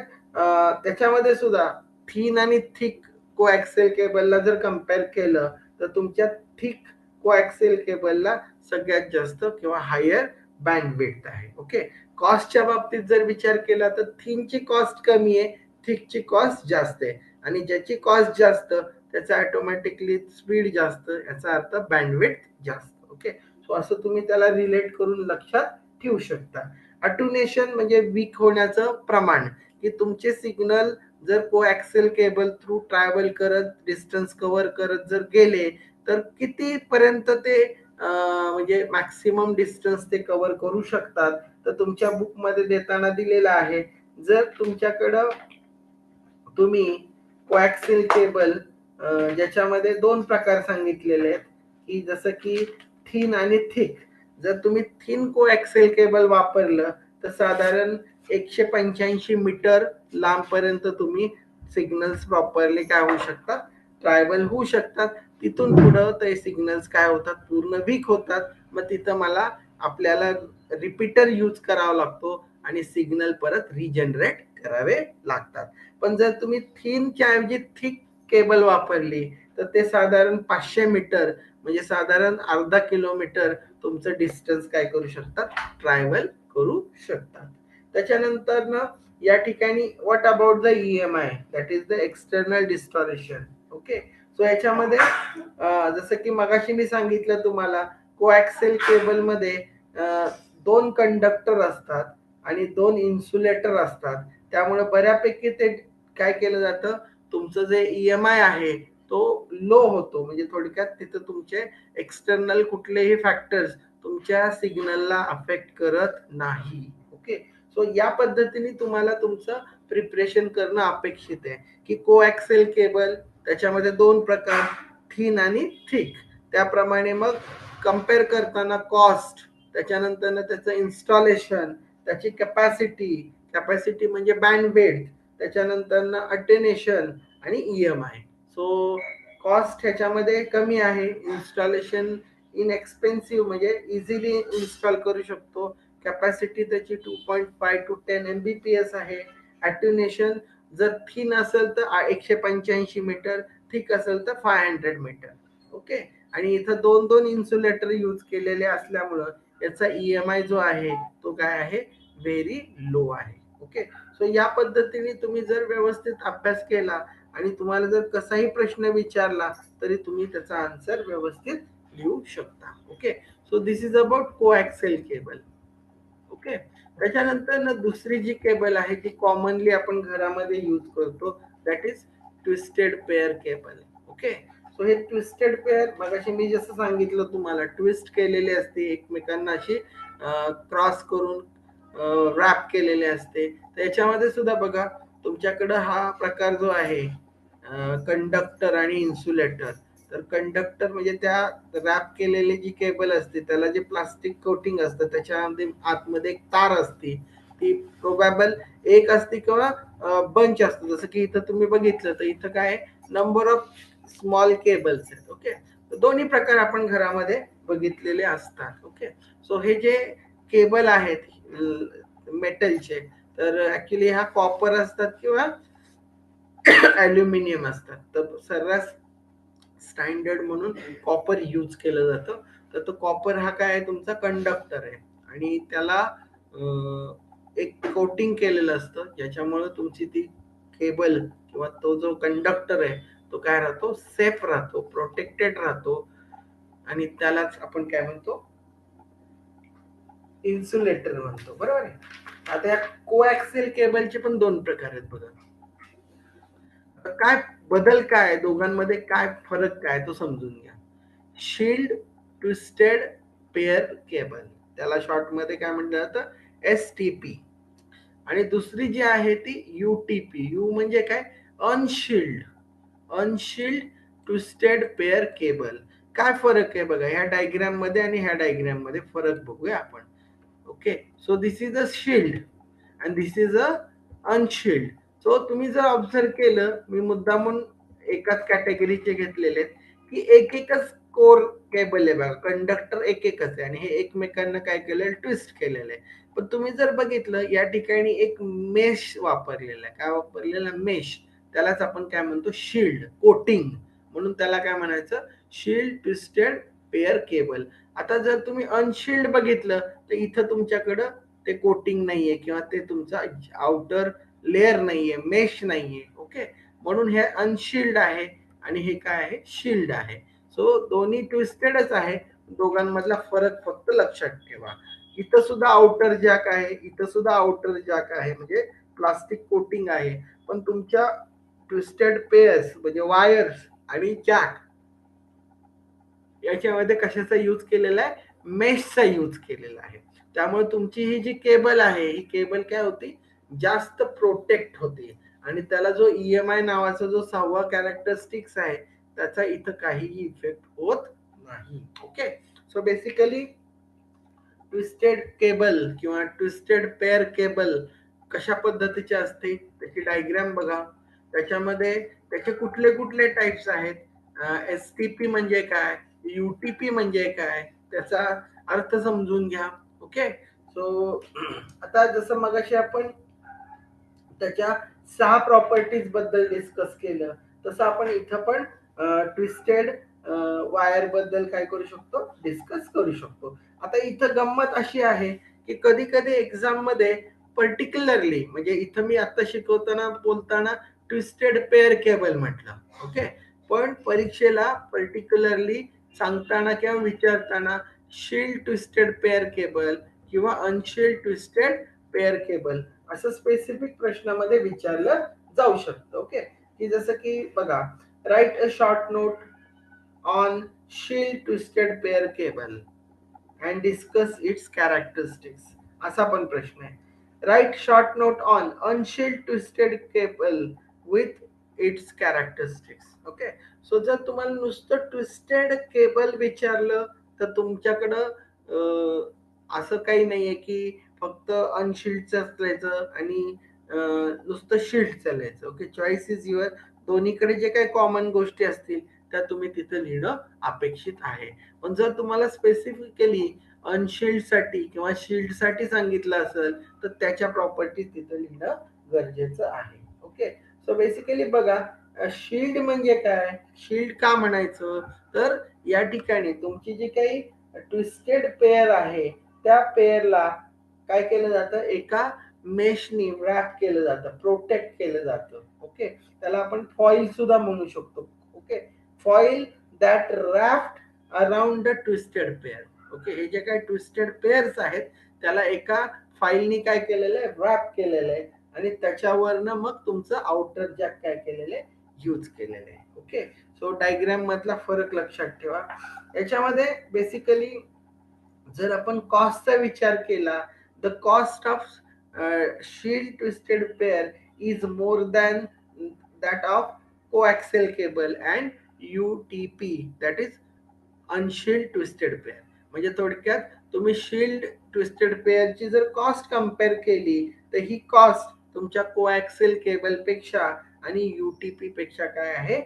त्याच्यामध्ये सुद्धा थिन आणि थिक कोॲक्सिल केबलला जर कम्पेअर केलं तर तुमच्या थिक कोॲक्सिल केबलला सगळ्यात जास्त किंवा हायर बँडविड्थ आहे. ओके, कॉस्टच्या बाबतीत जर विचार केला तर थिनची कॉस्ट कमी आहे, थिकची कॉस्ट जास्त आहे आणि ज्याची कॉस्ट जास्त त्याचा ऑटोमॅटिकली स्पीड जास्त, याचा अर्थ बँडविड्थ जास्त. ओके, सो असं तुम्ही त्याला रिलेट करून लक्षात ठेवू शकता. अटुनेशन म्हणजे वीक होण्याचं प्रमाण, की तुमचे सिग्नल जर कोॲक्सिल केबल थ्रू ट्रॅव्हल करत डिस्टन्स कव्हर करत जर गेले तर किती पर्यंत ते म्हणजे मॅक्सिमम डिस्टन्स ते कव्हर करू शकतात. तर तुमच्या बुक मध्ये देताना दिलेला आहे, जर तुमच्याकडं तुम्ही कोॲक्सिल केबल ज्याच्यामध्ये दोन प्रकार सांगितलेले आहेत, की जसं की थिन आणि थिक, जर तुम्ही थिन कोॲक्सिल केबल वापरलं तर साधारण 185 मीटर लांबपर्यंत तुम्ही सिग्नल्स प्रॉपरली काय होऊ शकतात, ट्रॅव्हल होऊ शकतात. तिथून पुढं ते सिग्नल्स काय होतात, पूर्ण वीक होतात. मग तिथं मला आपल्याला रिपीटर यूज करावा लागतो आणि सिग्नल परत रिजनरेट करावे लागतात. पण जर तुम्ही थिनच्या ऐवजी थिक केबल वापरली तर ते साधारण 500 मीटर म्हणजे साधारण अर्धा किलोमीटर तुमचं डिस्टन्स काय करू शकतात, ट्रॅव्हल करू शकतात. त्याच्यानंतर ना या ठिकाणी what about the EMI, that is the external distortion. Okay, so याच्यामध्ये जसं की मगाशी मी सांगितलं तुम्हाला, कोॲक्सिल केबल मध्ये दोन कंडक्टर असतात आणि दोन इन्सुलेटर असतात. त्यामुळे बऱ्यापैकी ते काय केलं जातं, तुमचं जे EMI आहे तो लो होतो. म्हणजे थोडक्यात तिथं तुमचे एक्सटर्नल कुठलेही फॅक्टर्स तुमच्या सिग्नलला अफेक्ट करत नाही. ओके, सो या पद्धतीने तुम्हाला तुमचं प्रिपरेशन करणं अपेक्षित आहे, की कोॲक्सिल केबल त्याच्यामध्ये दोन प्रकार, थिन आणि थिक. त्याप्रमाणे मग कम्पेअर करताना कॉस्ट, त्याच्यानंतर त्याचं इन्स्टॉलेशन, त्याची कॅपॅसिटी म्हणजे बँडविड्थ, त्याच्यानंतर अटेन्युएशन आणि EMI. सो कॉस्ट ह्याच्यामध्ये कमी आहे, इन्स्टॉलेशन इनएक्सपेन्सिव्ह म्हणजे इझिली इन्स्टॉल करू शकतो, कॅपॅसिटी त्याची 2.5 to 10 Mbps आहे. अॅट्युनेशन जर थिन असेल तर 185 मीटर, थिक असेल तर 500 मीटर. ओके, आणि इथं दोन दोन इन्सुलेटर यूज केलेले असल्यामुळं याचा EMI जो आहे तो काय आहे, व्हेरी लो आहे. ओके, सो या पद्धतीने तुम्ही जर व्यवस्थित अभ्यास केला आणि तुम्हाला जर कसाही प्रश्न विचारला तरी तुम्ही त्याचा आन्सर व्यवस्थित लिहू शकता. Okay, so this is about coaxial cable. Okay, त्याच्यानंतर ना दुसरी जी केबल आहे ती कॉमनली आपण घरामध्ये यूज करतो, that is twisted pair cable. Okay, so हे ट्विस्टेड पेअर मगाशी मी जसं सांगितलं तुम्हाला, ट्विस्ट केलेले असते एकमेकांना, अशी क्रॉस करून रॅप केलेले असते. त्याच्यामध्ये सुद्धा बघा तुमच्याकडं हा प्रकार जो आहे कंडक्टर आणि इन्सुलेटर. तर कंडक्टर म्हणजे त्या रॅप केलेली जी केबल असते त्याला जे प्लास्टिक कोटिंग असतं त्याच्यामध्ये आतमध्ये एक तार असते, ती प्रोबॅबल एक असते किंवा बंच असतो. जसं की इथं तुम्ही बघितलं तर इथं काय नंबर ऑफ स्मॉल केबल्स आहेत. ओके, दोन्ही प्रकार आपण घरामध्ये बघितलेले असतात. ओके, सो हे जे केबल आहेत मेटलचे, तर ऍक्च्युली हा कॉपर असतात किंवा ॲल्युमिनियम असतात. तर सर्रास स्टँडर्ड म्हणून कॉपर यूज केलं जातं. तर तो कॉपर हा काय आहे, तुमचा कंडक्टर आहे आणि त्याला एक कोटिंग केलेलं असतं ज्याच्यामुळे तुमची ती केबल किंवा तो जो कंडक्टर आहे तो काय राहतो, सेफ राहतो, प्रोटेक्टेड राहतो, आणि त्यालाच आपण काय म्हणतो, इन्सुलेटर म्हणतो. बरोबर आहे. आता या कोॲक्सियल केबलचे पण दोन प्रकार आहेत बघा. काय बदल काय, दोघांमध्ये काय फरक काय तो समजून घ्या. शील्ड ट्विस्टेड पेअर केबल, त्याला शॉर्ट मध्ये काय म्हटलं जातं, STP. आणि दुसरी जी आहे ती UTP. यू म्हणजे काय, अनशील्ड ट्विस्टेड पेअर केबल. काय फरक आहे बघा ह्या डायग्राम मध्ये आणि ह्या डायग्राम मध्ये, फरक बघूया आपण. Okay, so this is a shield and this is a unshield. So तुम्ही जर ऑब्झर्व केलं, मी मुद्दामून एकाच कॅटेगरीचे घेतलेले आहेत की एक एकच कोर केबल आहे बघा, कंडक्टर एक एकच आहे आणि हे एकमेकांना काय केलंय, ट्विस्ट केलेलं आहे. पण तुम्ही जर बघितलं या ठिकाणी एक मेश वापरलेला आहे. काय वापरलेला, मेश. त्यालाच आपण काय म्हणतो, शील्ड कोटिंग, म्हणून त्याला काय म्हणायचं, शील्ड ट्विस्टेड पेअर केबल. आता जर तुम्ही अनशील्ड बघितलं तर इथं तुमच्याकडं ते कोटिंग नाहीये किंवा ते तुमचा आउटर लेअर नाहीये, मेश नाहीये. ओके, म्हणून हे अनशील्ड आहे आणि हे काय आहे, शील्ड आहे. सो दोन्ही ट्विस्टेडच आहे, दोघांमधला फरक फक्त लक्षात ठेवा. इथं सुद्धा आउटर जॅक आहे, इथं सुद्धा आउटर जॅक आहे, म्हणजे प्लास्टिक कोटिंग आहे. पण तुमच्या ट्विस्टेड पेअर्स म्हणजे वायर्स आणि जॅक याच्यामध्ये कशाचा यूज केलेला आहे, मेशचा यूज केलेला आहे. त्यामुळे तुमची ही जी केबल आहे ही केबल काय होती, जास्त प्रोटेक्ट होते आणि त्याला जो EMI नावाचा जो 6वा कॅरेक्टरिस्टिक्स आहे त्याचा इथं काहीही इफेक्ट होत नाही. Okay, so basically twisted cable किंवा ट्विस्टेड पेअर केबल कशा पद्धतीचे असते त्याची डायग्राम बघा. त्याच्यामध्ये त्याचे कुठले कुठले टाइप्स आहेत, STP म्हणजे काय, UTP म्हणजे काय, त्याचा अर्थ समजून घ्या. ओके, सो आता जसं मगाशी आपण त्याच्या 6 प्रॉपर्टीज बद्दल डिस्कस केलं, तसं आपण इथं पण ट्विस्टेड वायर बद्दल काय करू शकतो, डिस्कस करू शकतो. आता इथं गंमत अशी आहे की कधी कधी एक्झाम मध्ये पर्टिक्युलरली, म्हणजे इथं मी आता शिकवताना बोलताना ट्विस्टेड पेअर केबल म्हटलं. ओके, पण परीक्षेला पर्टिक्युलरली सांगताना किंवा विचारताना शील्ड ट्विस्टेड पेअर केबल किंवा अनशील्ड ट्विस्टेड पेअर केबल असं स्पेसिफिक प्रश्नामध्ये विचारलं जाऊ शकतं. ओके, की जसं की बघा, write a short note on shield twisted pair cable and discuss its characteristics, असा पण प्रश्न आहे. Write short note on unshield twisted cable with its characteristics. Okay, so जर तुम्हाला नुसतं ट्विस्टेड केबल विचारलं तर तुमच्याकडं असं काही नाहीये की फक्त अनशील्डचं चालायचं आणि नुसतं शील्ड चालायचं. Okay, choice is your. दोन्हीकडे जे काही कॉमन गोष्टी असतील त्या तुम्ही तिथं लिहिणं अपेक्षित आहे. पण जर तुम्हाला स्पेसिफिकली अनशिल्ड साठी किंवा शिल्ड साठी सांगितलं असेल तर त्याच्या प्रॉपर्टी तिथं लिहिणं गरजेचं आहे. ओके, सो बेसिकली बघा, शिल्ड म्हणजे काय, शिल्ड का म्हणायचं, तर या ठिकाणी तुमची जी काही ट्विस्टेड पेअर आहे त्या पेअरला काय केलं जातं, एका मेशनी रॅप केलं जातं, प्रोटेक्ट केलं जातं. ओके, त्याला आपण फॉईल सुद्धा म्हणू शकतो. Okay, foil that wrapped around the twisted pair. Okay, हे जे काही ट्विस्टेड पेअर्स आहेत त्याला एका फाईलनी काय केलेलं आहे, रॅप केलेलं आहे आणि त्याच्यावरनं मग तुमचं आउटर जॅक काय केलेलं आहे, यूज केलेलं आहे. ओके, सो डायग्राम मधला फरक लक्षात ठेवा. याच्यामध्ये बेसिकली जर आपण कॉस्टचा विचार केला, the cost of shield twisted pair is more than that of coaxial cable and UTP, that is unshielded twisted pair. म्हणजे थोडक्यात तुम्ही शिल्ड ट्विस्टेड पेअरची जर कॉस्ट कम्पेअर केली तर ही कॉस्ट तुमच्या कोॲक्सियल केबल पेक्षा आणि UTP पेक्षा काय आहे,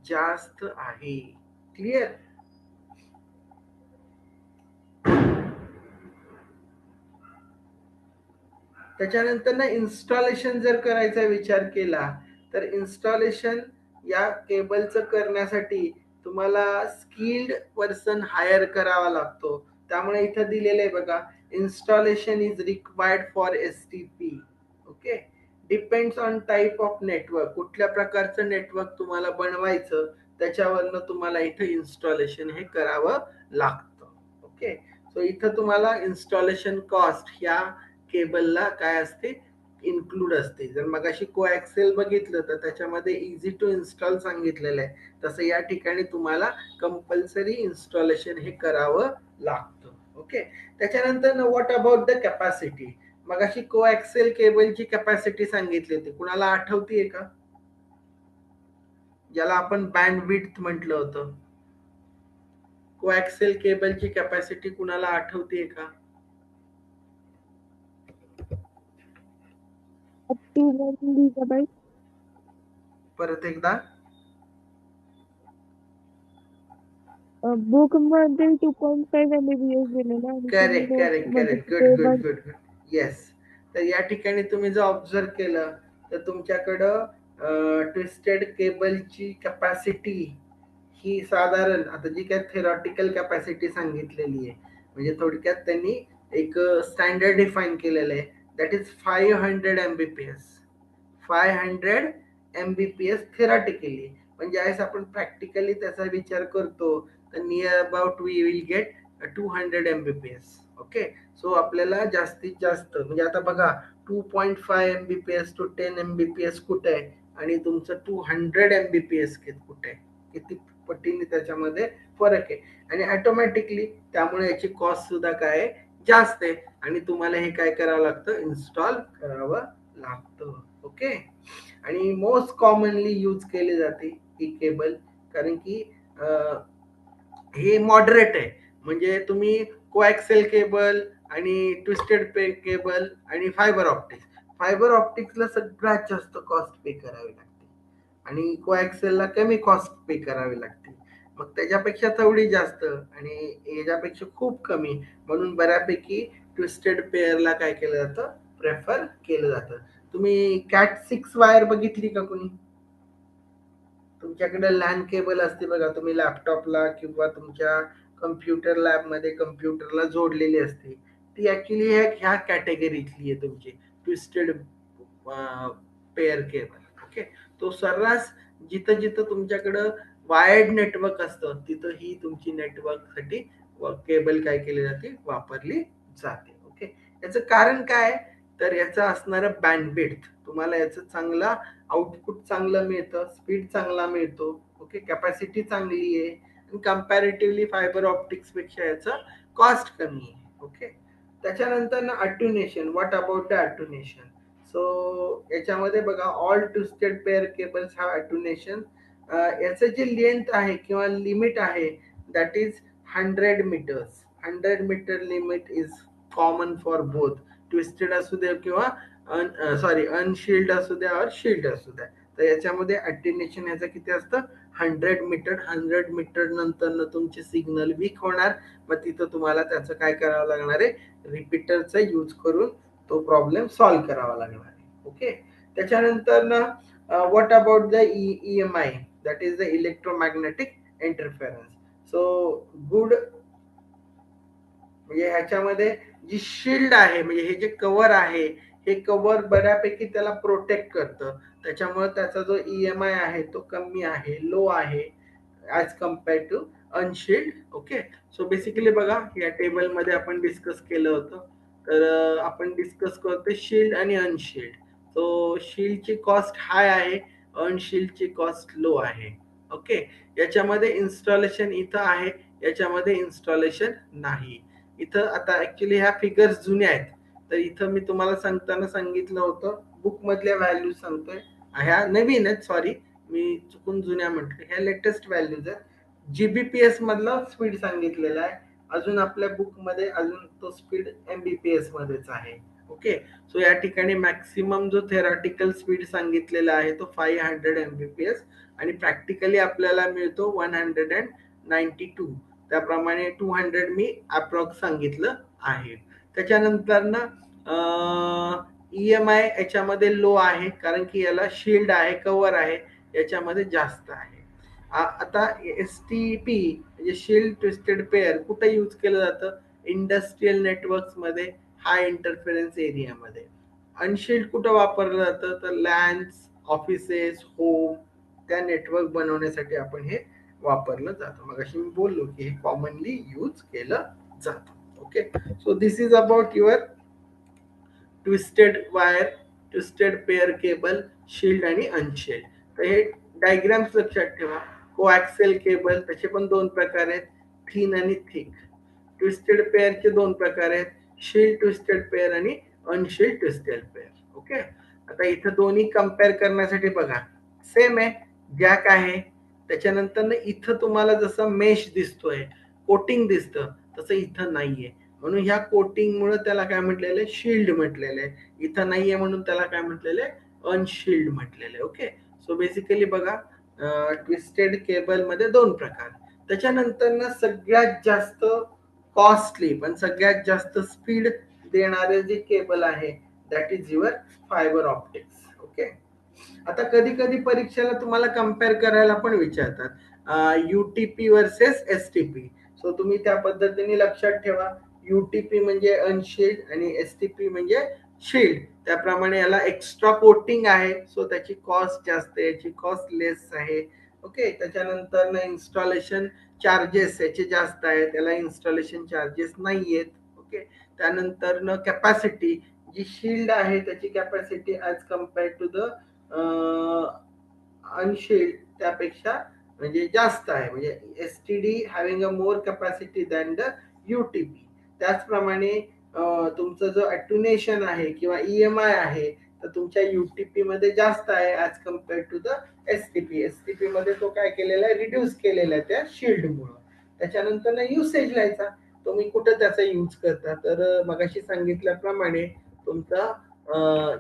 जास्त आहे. क्लिअर? त्याच्यानंतर ना इन्स्टॉलेशन जर करायचा विचार केला तर इन्स्टॉलेशन या केबलचं करण्यासाठी तुम्हाला स्किल्ड पर्सन हायर करावा लागतो. त्यामुळे इथं दिलेलं आहे बघा, installation is required for STP. Okay, depends on type of network. कुठल्या प्रकारचं नेटवर्क तुम्हाला बनवायचं त्याच्यावरनं तुम्हाला इथं इन्स्टॉलेशन हे करावं लागतं. ओके, सो इथं तुम्हाला इन्स्टॉलेशन कॉस्ट ह्या केबलला काय असते, इन्क्लूड असते. जर मगाशी कोॲक्सियल बघितलं तर त्याच्यामध्ये इझी टू इन्स्टॉल सांगितलेलं आहे, तसं या ठिकाणी तुम्हाला कंपल्सरी इन्स्टॉलेशन हे करावं लागतं. ओके, त्याच्यानंतर व्हॉट अबाउट द कॅपॅसिटी. मगाशी कोॲक्सियल केबलची कॅपॅसिटी सांगितली होती, कुणाला आठवतीये का, ज्याला आपण बँड विड्थ म्हटलं होतं. कोॲक्सियल केबलची कॅपॅसिटी कुणाला आठवतीये का? परत एकदा. बुक मध्ये 2.5 MBPS दिलेलं आहे. Correct correct correct, good good good good, yes. तर या ठिकाणी तुम्ही जर ऑब्झर्व केलं तर तुमच्याकडं ट्विस्टेड केबलची कॅपॅसिटी ही साधारण, आता जी काय थेरॉटिकल कॅपॅसिटी सांगितलेली आहे, म्हणजे थोडक्यात त्यांनी एक स्टँडर्ड डिफाईन केलेलं आहे, that is 500 MBPS. 500 MBPS theoretically. पण ज्यावेळेस आपण प्रॅक्टिकली त्याचा विचार करतो तर near about we will get 200 MBPS. Okay, so आपल्याला जास्तीत जास्त म्हणजे आता बघा 2.5 MBPS to 10 MBPS कुठे आहे आणि तुमचं 200 MBPS कुठे आहे, किती पटीने त्याच्यामध्ये फरक आहे. आणि ऑटोमॅटिकली त्यामुळे याची कॉस्ट सुद्धा काय आहे, जास्त आहे आणि तुम्हाला हे काय करावं लागतं, इन्स्टॉल करावं लागतं. ओके, आणि मोस्ट कॉमनली यूज केली जाते ही केबल, कारण की हे मॉडरेट आहे. म्हणजे तुम्ही कोॲक्सियल केबल आणि ट्विस्टेड केबल आणि फायबर ऑप्टिक्सला सगळ्यात जास्त कॉस्ट पे करावी लागते आणि कोॲक्सियलला कमी कॉस्ट पे करावी लागते. मग त्याच्यापेक्षा तेवढी जास्त आणि याच्यापेक्षा खूप कमी, म्हणून बऱ्यापैकी ट्विस्टेड पेअरला काय केलं जातं, प्रेफर केलं जातं. तुम्ही कॅट 6 वायर बघितली का कोणी? तुमच्याकडे लॅन केबल असते बघा, तुम्ही लॅपटॉपला किंवा तुमच्या कम्प्युटर लॅबमध्ये कम्प्युटरला जोडलेली असते, ती ऍक्च्युली ह्या कॅटेगरीतली आहे तुमची ट्विस्टेड पेअर केबल. ओके, तो सर्रास जिथं जिथं तुमच्याकडं वायर्ड नेटवर्क असतं तिथं ही तुमची नेटवर्क साठी केबल काय केली जाते, वापरली जाते. ओके, याचं कारण काय, तर याचं असणारं बँडविड्थ, तुम्हाला याचं चांगला आउटपुट चांगलं मिळतं, स्पीड चांगला मिळतो. ओके, कॅपॅसिटी चांगली आहे आणि कंपॅरेटिव्हली फायबर ऑप्टिक्स पेक्षा याचं कॉस्ट कमी आहे. ओके, त्याच्यानंतर ना अट्युनेशन. What about the अट्युनेशन. सो याच्यामध्ये बघा, ऑल ट्विस्टेड पेअर केबल्स हा अट्युनेशन, याचं जे लेंथ आहे किंवा लिमिट आहे that is 100 metres. 100 metre limit is common for both, twisted असू दे किंवा अनशिल्ड असू द्या और शिल्ड असू द्या. तर याच्यामध्ये अटेन्युएशन याचं किती असतं, 100 मीटर नंतर तुमचे सिग्नल वीक होणार. मग तिथं तुम्हाला त्याचं काय करावं लागणार आहे, रिपीटरचा यूज करून तो प्रॉब्लेम सॉल्व्ह करावा लागणार आहे. ओके. त्याच्यानंतर ना what about the EMI, that is the electromagnetic interference. So good म्हणजे ह्याच्यामध्ये जी शिल्ड आहे, म्हणजे हे जे कव्हर आहे, हे कव्हर बऱ्यापैकी त्याला प्रोटेक्ट करतं. त्याच्यामुळे त्याचा जो EMI आहे तो कमी आहे, लो आहे as compare to unshielded. Okay. So basically बघा, या टेबलमध्ये आपण डिस्कस केलं होतं. तर आपण डिस्कस करतो शिल्ड आणि अनशिल्ड. सो शिल्डची कॉस्ट हाय आहे, अनशिल्डची कॉस्ट लो आहे. ओके. याच्यामध्ये इन्स्टॉलेशन इथं आहे, याच्यामध्ये इन्स्टॉलेशन नाही. इथं आता ऍक्च्युली ह्या फिगर्स जुन्या आहेत, तर इथं मी तुम्हाला सांगताना सांगितलं होतं बुक मधल्या व्हॅल्यू सांगतोय. ह्या नवीन आहेत, सॉरी मी चुकून जुन्या म्हटलं, ह्या लेटेस्ट व्हॅल्यूज आहेत. GBPS मधला स्पीड सांगितलेला आहे, अजून आपल्या बुक मध्ये अजून तो स्पीड MBPS मध्येच आहे. ओके. सो या ठिकाणी मॅक्सिमम जो थेरॉटिकल स्पीड सांगितलेला आहे तो 500 MBPS आणि प्रॅक्टिकली आपल्याला मिळतो 192. त्याप्रमाणे 200 मी अप्रॉक्स सांगितलं आहे. त्याच्यानंतर ना EMI याच्यामध्ये लो आहे, कारण की याला शिल्ड आहे, कव्हर आहे, याच्यामध्ये जास्त आहे. आता STP म्हणजे शिल्ड ट्विस्टेड पेअर कुठे यूज केलं जातं, इंडस्ट्रियल नेटवर्क्स मध्ये, हाय इंटरफेरन्स एरियामध्ये. अनशिल्ड कुठं वापरलं जातं, तर लॅन्स, ऑफिसेस, होम, त्या नेटवर्क बनवण्यासाठी आपण हे वापरलं जातं. मग अशी मी बोललो की हे कॉमनली यूज केलं जातं. Okay. So this is about your twisted wire, twisted pair cable, shield आणि अनशिल्ड. तर हे डायग्राम्स लक्षात ठेवा. कोॲक्सियल केबल त्याचे पण दोन प्रकार आहेत, थिन आणि थिक. ट्विस्टेड पेअरचे दोन प्रकार आहेत, शिल्ड ट्विस्टेड पेअर आणि अनशिल्ड ट्विस्टेड पेअर. ओके. आता इथं दोन्ही कम्पेअर करण्यासाठी बघा, सेम आहे, जॅक आहे. त्याच्यानंतर इथं तुम्हाला जसं मेश दिसतोय, कोटिंग दिसतं, तसं इथं नाहीये. म्हणून ह्या कोटिंग मुळे त्याला काय म्हटलेलं आहे, शिल्ड म्हटलेलं आहे. इथं नाहीये म्हणून त्याला काय म्हटलेलं आहे, अनशिल्ड म्हटलेलं आहे. ओके. सो बेसिकली बघा, ट्विस्टेड केबल मध्ये दोन प्रकार. त्याच्यानंतर ना सगळ्यात जास्त कॉस्टली पण सगळ्यात जास्त स्पीड देणारे जे केबल आहे, that is your fibre optics. Okay. आता कधी कधी परीक्षेला तुम्हाला कम्पेअर करायला पण विचारतात, UTP वर्सेस STP. सो तुम्ही त्या पद्धतीने लक्षात ठेवा, UTP म्हणजे अनशिल्ड आणि STP म्हणजे शिल्ड. त्याप्रमाणे याला एक्स्ट्रा कोटिंग आहे, सो त्याची कॉस्ट जास्त आहे, याची कॉस्ट लेस आहे. ओके. त्याच्यानंतर ना इन्स्टॉलेशन चार्जेस याचे जास्त आहेत, त्याला इन्स्टॉलेशन चार्जेस नाही आहेत. ओके. त्यानंतर न कॅपॅसिटी, जी शिल्ड आहे त्याची capacity as compare to the unshielded त्यापेक्षा म्हणजे जास्त आहे, म्हणजे STD having a more capacity than the UTP. त्याचप्रमाणे तुमचं जो अट्युनेशन आहे किंवा EMI आहे, तर तुमच्या UTP मध्ये जास्त आहे as compare to the STP. STP मध्ये तो काय केलेला आहे, रिड्यूस केलेला आहे त्या शिल्ड मुळे. त्याच्यानंतर युसेज लिहायचा, तुम्ही कुठं त्याचा यूज करता. तर मगाशी सांगितल्याप्रमाणे तुमचा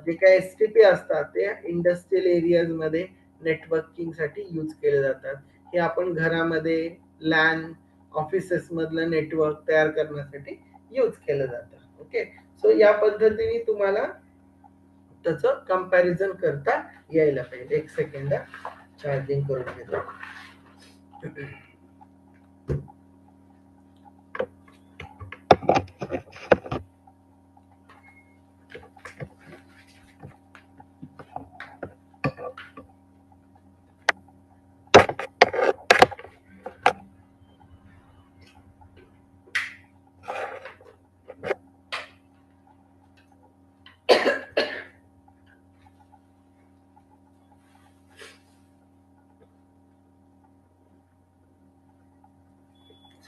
जे काही STP असतात ते इंडस्ट्रियल एरियाज मध्ये नेटवर्किंग साठी यूज केले जातात. हे आपण घरामध्ये, लॅन, ऑफिसेस मधलं नेटवर्क तयार करण्यासाठी यूज केलं जातं. ओके. सो या पद्धतीने तुम्हाला त्याचं कंपॅरिझन करता यायला पाहिजे. एक सेकंड चार्जिंग करून घेतो.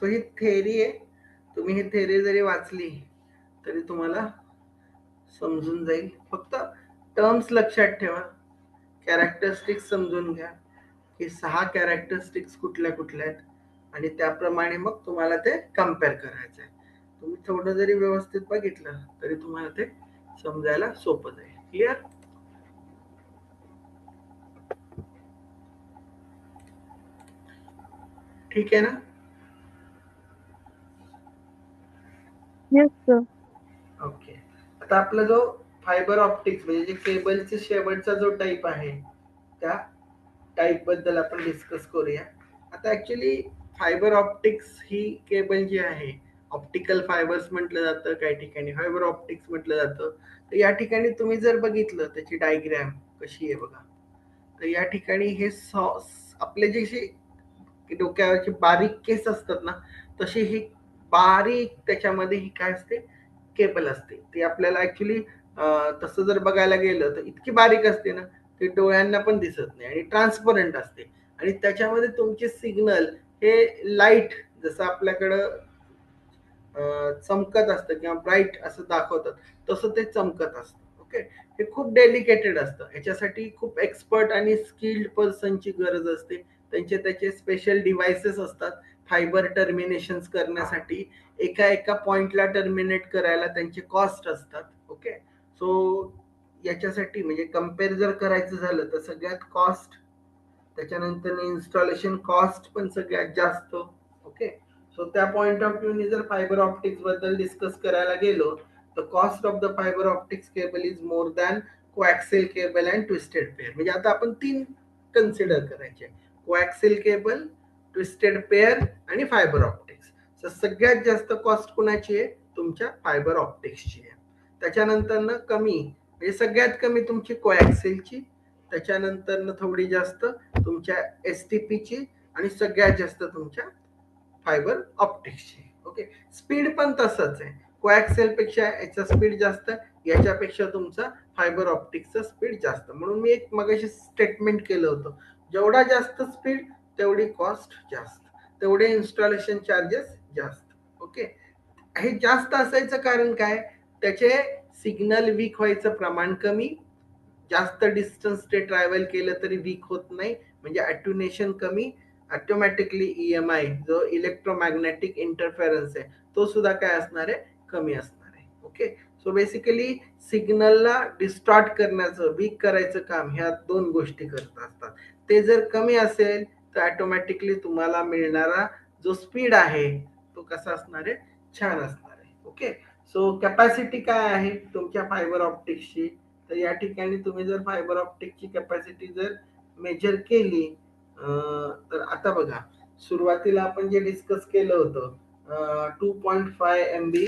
सो ही थेअरी आहे, तुम्ही ही थेअरी जरी वाचली तरी तुम्हाला समजून जाईल. फक्त टर्म्स लक्षात ठेवा, कॅरेक्टरिस्टिक्स समजून घ्या की 6 कॅरेक्टरिस्टिक्स कुठल्या कुठल्या आहेत, आणि त्याप्रमाणे मग तुम्हाला ते कम्पेअर करायचं आहे. तुम्ही थोडं जरी व्यवस्थित बघितलं तरी तुम्हाला ते समजायला सोपं जाईल. क्लिअर? ठीक आहे ना? Yes sir. ओके. आता आपला जो फायबर ऑप्टिक्स म्हणजे जे केबलचे शेवटचा जो टाईप आहे त्या टाईप बद्दल आपण डिस्कस करूया. आता ऍक्च्युली फायबर ऑप्टिक्स ही केबल जी आहे, ऑप्टिकल फायबर्स म्हटलं जातं, काही ठिकाणी फायबर ऑप्टिक्स म्हटलं जातं. तर या ठिकाणी तुम्ही जर बघितलं त्याची डायग्रॅम कशी आहे बघा. तर या ठिकाणी हे आपले जे डोक्यावरचे बारीक केस असतात ना, तशी ही बारीक त्याच्यामध्ये ही काय असते, केबल असते. ती आपल्याला ऍक्च्युली तसं जर बघायला गेलं तर इतकी बारीक असते ना, ते डोळ्यांना पण दिसत नाही आणि ट्रान्सपरंट असते. आणि त्याच्यामध्ये तुमचे सिग्नल हे लाईट जसं आपल्याकडं चमकत असतं किंवा ब्राईट असं दाखवतात, तसं ते चमकत असतं. ओके. हे खूप डेलिकेटेड असतं. ह्याच्यासाठी खूप एक्सपर्ट आणि स्किल्ड पर्सनची गरज असते. त्याचे स्पेशल डिव्हाइसेस असतात फायबर टर्मिनेशन करण्यासाठी. एका एका पॉइंटला टर्मिनेट करायला त्यांचे कॉस्ट असतात. ओके. सो याच्यासाठी म्हणजे कम्पेअर जर करायचं झालं तर सगळ्यात कॉस्ट, त्याच्यानंतर इन्स्टॉलेशन कॉस्ट पण सगळ्यात जास्त. ओके. सो त्या पॉइंट ऑफ व्ह्यूने जर फायबर ऑप्टिक्स बद्दल डिस्कस करायला गेलो तर cost of the fibre optics cable is more than coaxial cable and twisted pair. म्हणजे आता आपण 3 कन्सिडर करायचे, कोॲक्सियल केबल, ट्विस्टेड पेअर आणि फायबर ऑप्टिक्स. तर सगळ्यात जास्त कॉस्ट कुणाची आहे? तुमच्या फायबर ऑप्टिक्सची आहे. त्याच्यानंतर कमी म्हणजे सगळ्यात कमी तुमची कोॲक्सियलची, त्याच्यानंतर थोडी जास्त तुमच्या एसटीपीची आणि सगळ्यात जास्त तुमच्या फायबर ऑप्टिक्सची. ओके. स्पीड पण तसंच आहे. कोॲक्सियल पेक्षा याचा स्पीड जास्त, याच्यापेक्षा तुमचा फायबर ऑप्टिक्सचा स्पीड जास्त. म्हणून मी एक मगाशी स्टेटमेंट केलं होतं, जेवढा जास्त स्पीड तेवढी कॉस्ट जास्त, तेवढे इन्स्टॉलेशन चार्जेस जास्त. ओके. हे जास्त असायचं कारण काय? त्याचे सिग्नल वीक व्हायचं प्रमाण कमी, जास्त डिस्टन्स ते ट्रॅव्हल केलं तरी वीक होत नाही, म्हणजे अट्युनेशन कमी. ऑटोमॅटिकली ईएमआय जो इलेक्ट्रोमॅग्नेटिक इंटरफेरन्स आहे तो सुद्धा काय असणार आहे? कमी असणार आहे. ओके. सो बेसिकली सिग्नलला डिस्टॉर्ट करण्याचं, वीक करायचं काम ह्या 2 गोष्टी करत असतात. ते जर कमी असेल तर ऑटोमॅटिकली तुम्हाला मिळणारा जो स्पीड आहे तो कसा असणार आहे? छान असणार आहे. ओके. सो कॅपॅसिटी काय आहे तुमच्या फायबर ऑप्टिक्सची? तर या ठिकाणी तुम्ही जर फायबर ऑप्टिकची कॅपॅसिटी जर मेजर केली तर आता बघा, सुरुवातीला आपण जे डिस्कस केलं होतं 2.5 MB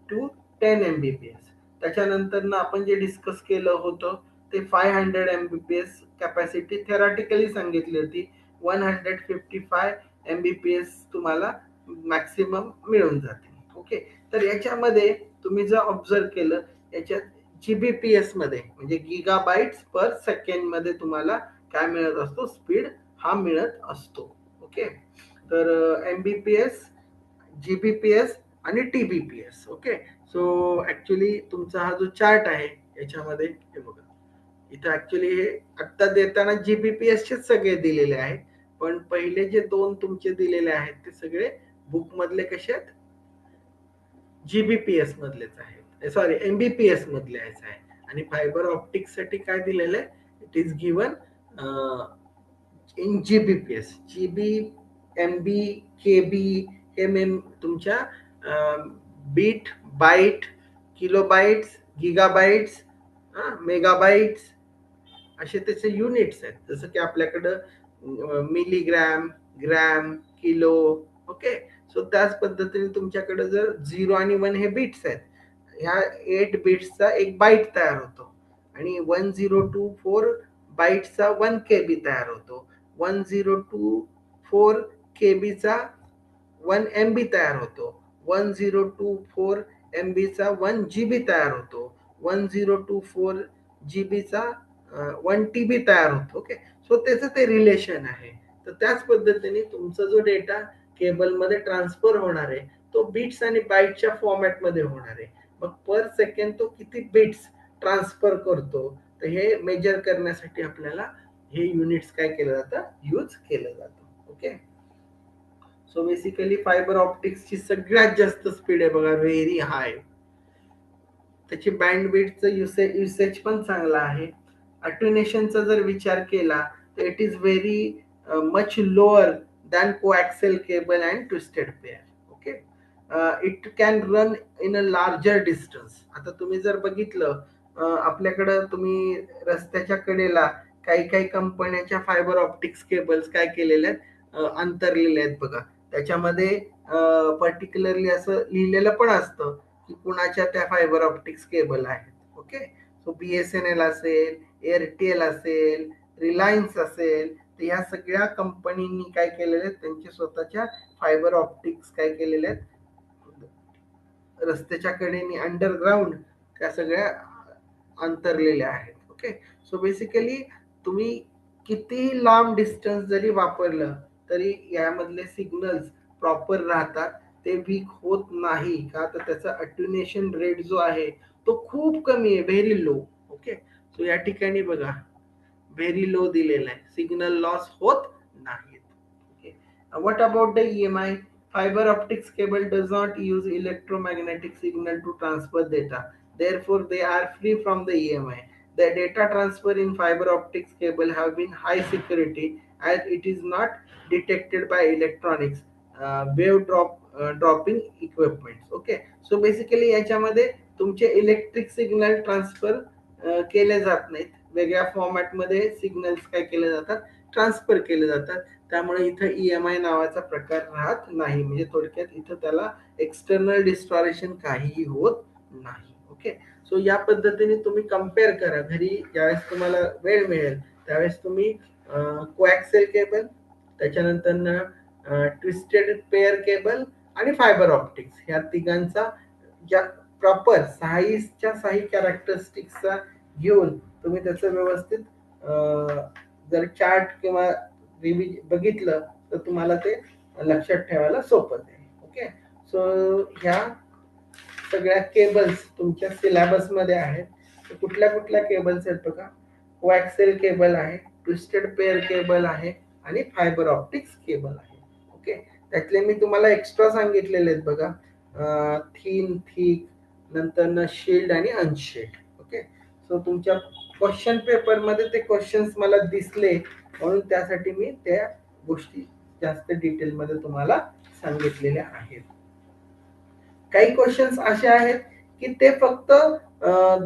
टू 10 MBPS. त्याच्यानंतर आपण जे डिस्कस केलं होतं ते 500 MBPS कॅपॅसिटी थेरॉटिकली सांगितली होती. 155 MBPS तुम्हाला मॅक्सिमम मिळून जाते. ओके. तर याच्यामध्ये तुम्ही जर ऑब्झर्व केलं, याच्यात जीबीपीएस मध्ये म्हणजे गिगाबाइट्स पर सेकंड मध्ये तुम्हाला काय मिळत असतो? स्पीड हा मिळत असतो. ओके. तर एमबीपीएस, जीबीपीएस आणि टीबीपीएस. ओके. सो ऍक्च्युली तुमचा हा जो चार्ट आहे याच्यामध्ये हे बघा, इथं ऍक्च्युली हे आता देताना जीबीपीएस चे सगळे दिलेले आहेत, पण पहिले जे 2 तुमचे दिलेले आहेत ते सगळे बुक मधले कसे आहेत? जीबीपीएस मधलेच आहेत, सॉरी एमबीपीएस मधले आहे. आणि फायबर ऑप्टिक्स साठी काय दिलेलं आहे? It is given in GBPS. GB, MB, KB हे तुमच्या बीट, बाईट, किलोबाइट्स, गिगाबाइट्स, मेगाबाइट्स असे त्याचे युनिट्स आहेत. जसं की आपल्याकडं milligram, gram, kilo. Okay. So त्याच पद्धतीने तुमच्याकडे जर 0 आणि 1 हे बिट्स आहेत, ह्या 8 बिट्सचा एक बाईट तयार होतो आणि 1024 बाईटचा 1 केबी तयार होतो. 1024 केबीचा 1 MB तयार होतो. 1024 MBचा 1 GB तयार होतो. 1024 GBचा 1 TB तयार होतो. ओके. सो त्याचं ते रिलेशन आहे. तर त्याच पद्धतीने तुमचा जो डेटा केबलमध्ये ट्रान्सफर होणार आहे तो बिट्स आणि बाईटच्या फॉर्मॅटमध्ये होणार आहे. मग पर सेकंड तो किती बिट्स ट्रान्सफर करतो, तर हे मेजर करण्यासाठी आपल्याला हे युनिट्स काय केलं जातं? यूज केलं जातं. ओके. सो बेसिकली फायबर ऑप्टिक्सची सगळ्यात जास्त स्पीड आहे बघा, व्हेरी हाय. त्याची बँडविड्थचं युसेज पण चांगला आहे. अट्युनेशनचा जर विचार केला तर it is very much lower than coaxial cable and twisted pair. Okay, it can run in a larger distance. आता तुम्ही जर बघितलं आपल्याकडं तुम्ही रस्त्याच्या कडेला काही काही कंपन्यांच्या फायबर ऑप्टिक्स केबल्स काय केलेले आहेत अंतरलेले आहेत बघा. त्याच्यामध्ये पर्टिक्युलरली असं लिहिलेलं पण असतं की कुणाच्या त्या फायबर ऑप्टिक्स केबल आहेत. ओके, सो BSNL असेल, एअरटेल असेल, रिलायन्स असेल, तर ह्या सगळ्या कंपनींनी काय केलेले आहेत त्यांचे स्वतःच्या फायबर ऑप्टिक्स काय केलेले आहेत रस्त्याच्या कडेने अंडरग्राऊंड त्या सगळ्या अंतरलेल्या आहेत. ओके, सो बेसिकली तुम्ही किती लांब डिस्टन्स जरी वापरलं तरी यामधले सिग्नल्स प्रॉपर राहतात, ते वीक होत नाही का तर त्याचा अट्युनेशन रेट जो आहे तो खूप कमी आहे, व्हेरी लो. ओके, सो या ठिकाणी बघा व्हेरी लो दिलेला आहे, सिग्नल लॉस होत नाहीत. Okay, what about the EMI? Fiber optics cable does not use electromagnetic signal to transfer data. Therefore, they are free from the EMI. The data transfer in fiber optics cable have been high security as it is not detected by electronics, wave dropping equipment. Okay, so basically याच्यामध्ये तुमचे electric signal transfer केले जात नाहीत, वेगळ्या फॉर्मॅटमध्ये signals काय केले जातात ट्रान्सफर केले जातात. त्यामुळे इथं EMI नावाचा प्रकार राहत नाही, म्हणजे थोडक्यात इथं त्याला एक्सटर्नल डिस्टॉर्शन काहीही होत नाही. ओके, सो या पद्धतीने तुम्ही कम्पेअर करा घरी ज्यावेळेस तुम्हाला वेळ मिळेल त्यावेळेस तुम्ही कोॲक्सियल केबल, त्याच्यानंतर ट्विस्टेड पेअर केबल आणि फायबर ऑप्टिक्स ह्या तिघांचा ज्या प्रॉपर साईजच्या साई कॅरेक्टरिस्टिक्सचा घेऊन तुम्ही त्याचं व्यवस्थित जर चार्ट किंवा बघितलं तर तुम्हाला ते लक्षात ठेवायला सोपं आहे. ओके, सो ह्या सगळ्या केबल्स तुमच्या सिलेबस मध्ये आहेत. तर कुठल्या कुठल्या केबल्स आहेत बघा, कोॲक्सियल केबल आहे, ट्विस्टेड पेअर केबल आहे आणि फायबर ऑप्टिक्स केबल आहे. ओके, त्यातले मी तुम्हाला एक्स्ट्रा सांगितलेले आहेत बघा, थिन, थिक, नंतर शील्ड आणि अनशील्ड. ओके, सो तुमच्या क्वेश्चन पेपर मध्ये ते क्वेश्चन्स मला दिसले म्हणून त्यासाठी मी त्या गोष्टी जास्त डिटेल मध्ये तुम्हाला सांगितलेल्या आहेत. काही क्वेश्चन्स असे आहेत की ते फक्त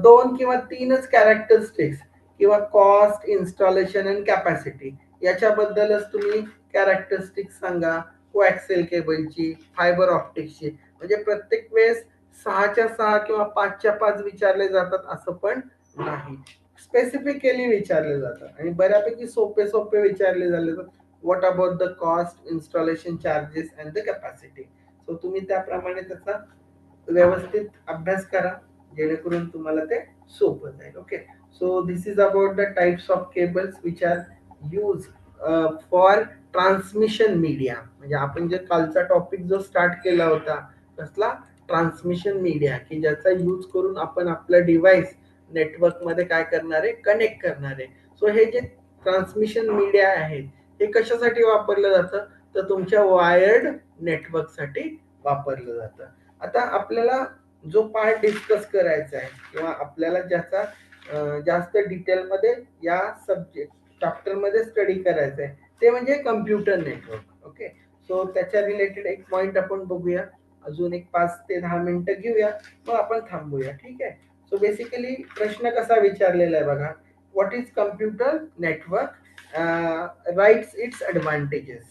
2 किंवा 3च कॅरेक्टरिस्टिक्स किंवा कॉस्ट, इन्स्टॉलेशन आणि कॅपॅसिटी याच्याबद्दलच तुम्ही कॅरेक्टरिस्टिक्स सांगा कोॲक्सियल केबलची, फायबर ऑप्टिक्सची. म्हणजे प्रत्येक वेळेस 6च्या 6 किंवा 5च्या 5 विचारले जातात असं पण नाही, स्पेसिफिकली विचारले जातात आणि बऱ्यापैकी सोपे सोपे विचारले झाले. What about the cost, installation charges and the capacity. So तुम्ही त्याप्रमाणे त्याचा व्यवस्थित अभ्यास करा जेणेकरून तुम्हाला ते सोपं जाईल. Okay, so this is about the types of cables which are use for transmission media. म्हणजे आपण जे कालचा टॉपिक जो स्टार्ट केला होता कसला, ट्रान्समिशन मीडिया, की ज्याचा यूज करून आपण आपलं डिव्हाइस नेटवर्क मध्ये काय करणार आहे, कनेक्ट करणार आहे. सो हे जे ट्रान्समिशन मीडिया आहे हे कशासाठी वापरलं जातं तर तुमच्या वायर्ड नेटवर्क साठी वापरलं जातं. आता आपल्याला जो पार्ट डिस्कस करायचा आहे किंवा आपल्याला ज्याचा जास्त डिटेलमध्ये या सब्जेक्ट चॅप्टर मध्ये स्टडी करायचं आहे ते म्हणजे कम्प्युटर नेटवर्क. ओके, सो त्याच्या रिलेटेड एक पॉइंट आपण बघूया, अजून एक 5 ते 10 मिनिटं घेऊया मग आपण थांबूया. ठीक आहे, सो बेसिकली प्रश्न कसा विचारलेला आहे बघा, what is computer network, rights it's advantages.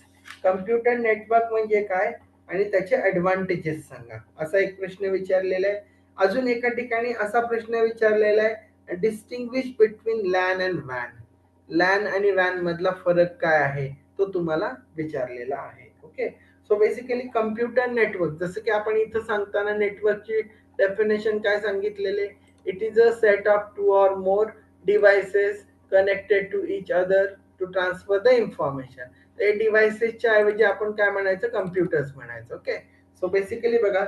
Computer network म्हणजे काय आणि त्याचे ॲडव्हान्टेजेस सांगा, असा एक प्रश्न विचारलेला आहे. अजून एका ठिकाणी असा प्रश्न विचारलेला आहे, डिस्टिंग्विश बिटवीन लॅन अँड वॅन. लॅन आणि वॅन मधला फरक काय आहे तो तुम्हाला विचारलेला आहे. Okay, so basically computer network जसं की आपण इथं सांगताना नेटवर्कची डेफिनेशन काय सांगितलेले, it is a set of 2 or more devices connected to each other to transfer the information. ते डिव्हाइसेसच्या ऐवजी आपण काय म्हणायचं, कम्प्युटर्स म्हणायचं. ओके, सो बेसिकली बघा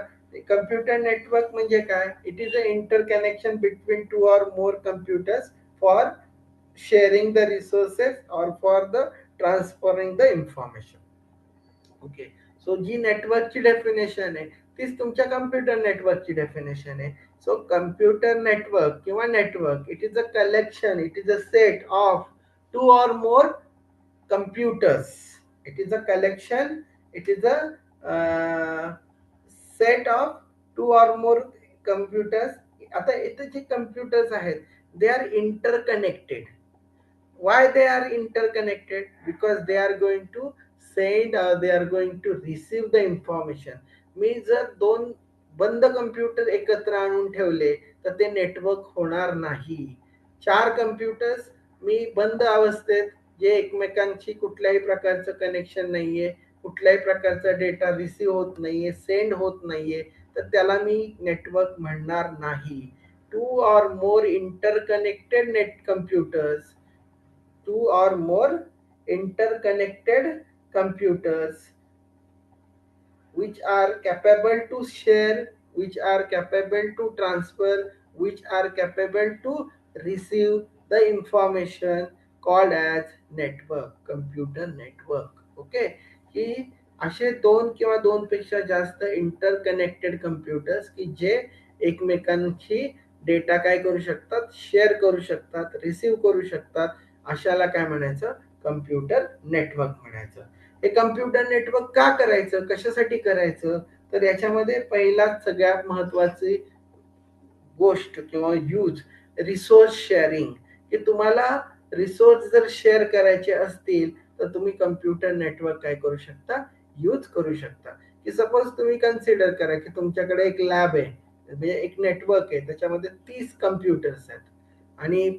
कम्प्युटर नेटवर्क म्हणजे काय, it is a interconnection between 2 or more computers for sharing the resources or for the transferring the information. Okay, so जी नेटवर्कची डेफिनेशन आहे तीच तुमच्या कम्प्युटर नेटवर्कची डेफिनेशन आहे. सो कम्प्युटर नेटवर्क किंवा network it is a collection, it is a set of 2 or more computers It is a collection, it is a set of two or more computers. आता इथे जे computers आहेत, they are interconnected. Why they are interconnected? Because they are going to send or they are going to receive the information. मी जर दोन बंद computer एकत्र आणून ठेवले तर ते नेटवर्क होणार नाही. 4 कम्प्युटर्स मी बंद अवस्थेत जे एकमेकांशी कुठल्याही प्रकारचं कनेक्शन नाहीये, कुठल्याही प्रकारचा डेटा रिसीव्ह होत नाहीये, सेंड होत नाहीये, तर त्याला मी नेटवर्क म्हणणार नाही. 2 or more interconnected net computers, 2 or more interconnected computers which are capable to share, which are capable to transfer, which are capable to receive the information called as network, computer network. Okay, की असे 2 किंवा 2 पेक्षा जास्त interconnected computers की जे एकमेकांशी data काय करू शकतात, शेअर करू शकतात, रिसीव्ह करू शकतात, अशाला काय म्हणायचं, कम्प्युटर नेटवर्क म्हणायचं. हे कम्प्युटर नेटवर्क का करायचं, कशासाठी करायचं, तर याच्यामध्ये पहिलाच सगळ्यात महत्वाची गोष्ट किंवा यूज रिसोर्स शेअरिंग, की तुम्हाला रिसोर्स जर शेअर करायचे असतील तर तुम्ही कम्प्युटर नेटवर्क काय करू शकता, यूज करू शकता. की सपोज तुम्ही कन्सिडर करा की तुमच्याकडे एक लॅब आहे, म्हणजे एक नेटवर्क आहे, त्याच्यामध्ये 30 कम्प्युटर्स आहेत आणि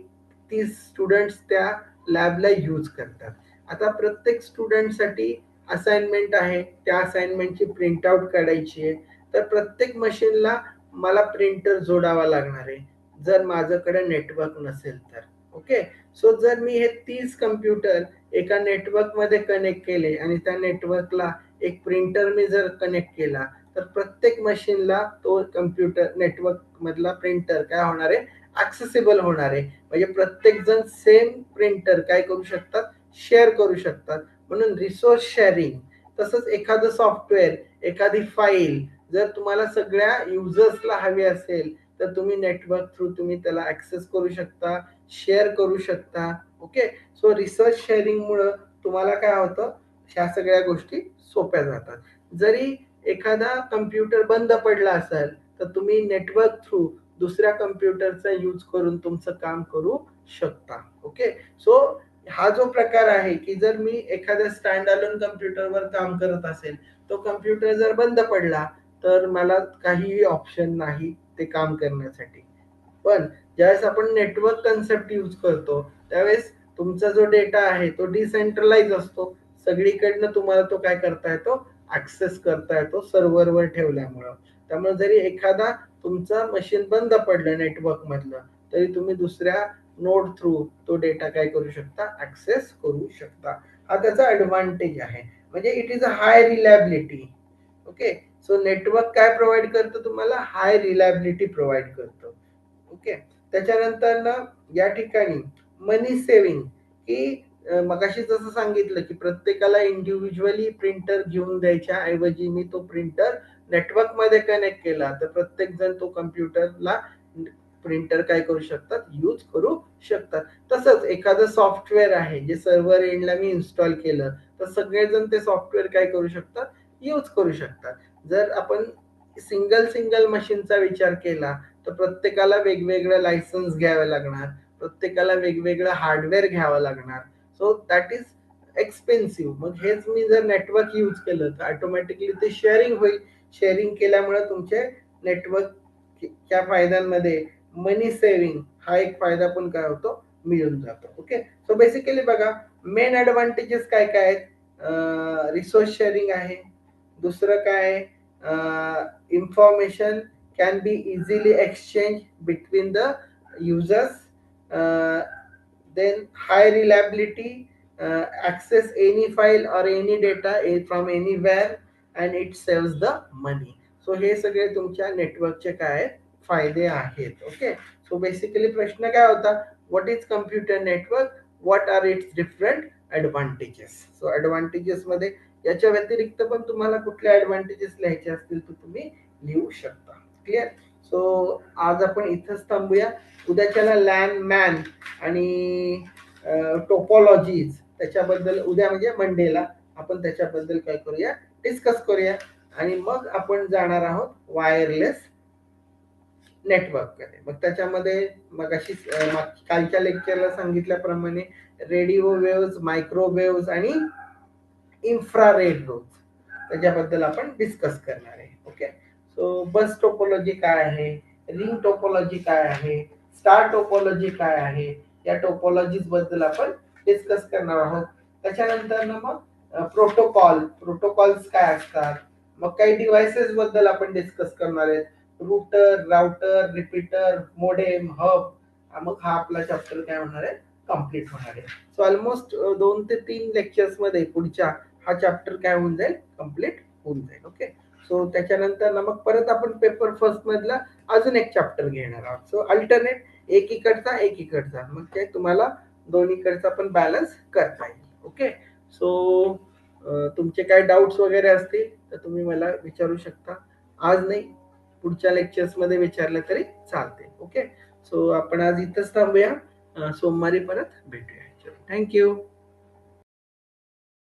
30 स्टुडंट्स त्या लॅबला यूज करतात. आता प्रत्येक स्टुडंटसाठी असाइनमेंट आहे, त्या असाइनमेंटची प्रिंट आउट काढायची आहे, तर प्रत्येक मशीनला मला प्रिंटर जोडावा लागणार आहे जर माझ्याकडे नेटवर्क नसेल तर. ओके, सो जर मी हे 30 कम्प्युटर एका नेटवर्क मध्ये कनेक्ट केले आणि त्या नेटवर्कला एक प्रिंटर मी जर कनेक्ट केला तर प्रत्येक मशीनला तो कम्प्युटर नेटवर्क मधला प्रिंटर काय होणार आहे, ऍक्सेसिबल होणार आहे. म्हणजे प्रत्येक जण सेम प्रिंटर काय करू शकतात, शेअर करू शकतात. म्हणून रिसोर्स शेअरिंग. तसंच एखादं सॉफ्टवेअर, एखादी फाईल जर तुम्हाला सगळ्या युजर्सला हवी असेल तर तुम्ही नेटवर्क थ्रू तुम्ही त्याला ऍक्सेस करू शकता, शेअर करू शकता. ओके, सो रिसर्च शेअरिंग मुळे तुम्हाला काय होतं, ह्या सगळ्या गोष्टी सोप्या जातात. जरी एखादा कम्प्युटर बंद पडला असेल तर तुम्ही नेटवर्क थ्रू दुसऱ्या कम्प्युटरचा यूज करून तुमचं काम करू शकता. ओके, सो हा जो प्रकार आहे की जर मी एखाद्या स्टँड अलोन कम्प्युटरवर काम करत असेल, तो कम्प्युटर जर बंद पडला तर मला काहीही ऑप्शन नाही ते काम करण्यासाठी. पण ज्यावेळेस आपण नेटवर्क कन्सेप्ट यूज करतो त्यावेळेस तुमचा जो डेटा आहे तो डिसेंट्रलाइज असतो. सगळीकडनं तुम्हाला तो काय करता येतो, ऍक्सेस करता येतो सर्व्हरवर ठेवल्यामुळं. त्यामुळे जरी एखादा तुमचं मशीन बंद पडलं नेटवर्क मधलं तरी तुम्ही दुसऱ्या नोड थ्रू तो डेटा काय करू शकता, ऍक्सेस करू शकता. हा त्याचा ऍडव्हान्टेज आहे. म्हणजे it is a high reliability. Okay, so network काय प्रोव्हाइड करतं तुम्हाला, हाय रिलायबिलिटी प्रोव्हाइड करतं. ओके, त्याच्यानंतर ना या ठिकाणी मनी सेव्हिंग, की मगाशी जसं सांगितलं की प्रत्येकाला इंडिव्हिज्युअली प्रिंटर घेऊन द्यायच्या ऐवजी मी तो प्रिंटर नेटवर्क मध्ये कनेक्ट केला तर प्रत्येक जण तो कम्प्युटरला प्रिंटर काय करू शकतात, यूज करू शकतात. तसंच एखादं सॉफ्टवेअर आहे जे सर्व्हर एंडला मी इन्स्टॉल केलं तर सगळेजण ते सॉफ्टवेअर काय करू शकतात, यूज करू शकतात. जर आपण सिंगल मशीनचा विचार केला तर प्रत्येकाला वेगवेगळं लायसन्स घ्यावं लागणार, प्रत्येकाला वेगवेगळं हार्डवेअर घ्यावं लागणार. So that is expensive. मग हेच मी जर नेटवर्क यूज केलं तर ऑटोमॅटिकली ते शेअरिंग होईल. शेअरिंग केल्यामुळे तुमचे नेटवर्कच्या फायद्यांमध्ये मनी सेव्हिंग हा एक फायदा पण काय होतो, मिळून जातो. ओके, सो बेसिकली बघा मेन ऍडव्हान्टेजेस काय काय आहेत. रिसोर्स शेअरिंग आहे. दुसरं काय आहे, information can be easily exchanged between the users. Then high reliability, access any file or any data from anywhere and it saves the money. So हे सगळे तुमच्या नेटवर्कचे काय फायदे आहेत. ओके, सो बेसिकली प्रश्न काय होता, what is computer network, what are its different advantages. So advantages मध्ये याच्या व्यतिरिक्त पण तुम्हाला कुठले ऍडव्हान्टेजेस लिहायचे असतील तर तुम्ही लिहू शकता. क्लिअर. सो आज आपण इथंच थांबूया. उद्याच्याला लॅन मॅन आणि टोपोलॉजीज त्याच्याबद्दल उद्या म्हणजे मंडेला आपण त्याच्याबद्दल काय करूया, डिस्कस करूया. आणि मग आपण जाणार आहोत वायरलेस नेटवर्क कडे. मग त्याच्यामध्ये मग अशी कालच्या लेक्चरला सांगितल्याप्रमाणे रेडिओ वेव्स, मायक्रोवेव्स आणि इन्फ्रारेड वेव्स त्याच्याबद्दल आपण डिस्कस करणार आहे. ओके, सो बस टोपोलॉजी काय आहे, रिंग टोपोलॉजी काय आहे, स्टार टोपोलॉजी काय आहे, या टोपोलॉजीज बद्दल आपण डिस्कस करणार आहोत. त्याच्यानंतर ना मग प्रोटोकॉल्स काय असतात, मग काही डिव्हाइसेस बद्दल आपण डिस्कस करणार आहे. Router, router, repeater, modem, hub. मग हा आपला चॅप्टर काय होणार आहे, कम्प्लीट होणार आहे. सो ऑलमोस्ट 2 ते 3 लेक्चर्स मध्ये पुढच्या हा चॅप्टर काय होऊन जाईल, कम्प्लीट होऊन जाईल. ओके, सो त्याच्यानंतर ना मग परत आपण पेपर फर्स्ट मधला अजून एक चॅप्टर घेणार आहोत. सो अल्टरनेट, एक इकडचा, मग ते तुम्हाला दोन्हीकडचा पण बॅलन्स करता येईल. ओके, सो तुमचे काय डाऊट्स वगैरे असतील तर तुम्ही मला विचारू शकता. आज नाही, पुढच्या लेक्चर्स मध्ये विचारलं तरी चालते. ओके, सो आपण आज इथंच थांबूया. सोमवारी परत भेटूया. थँक्यू.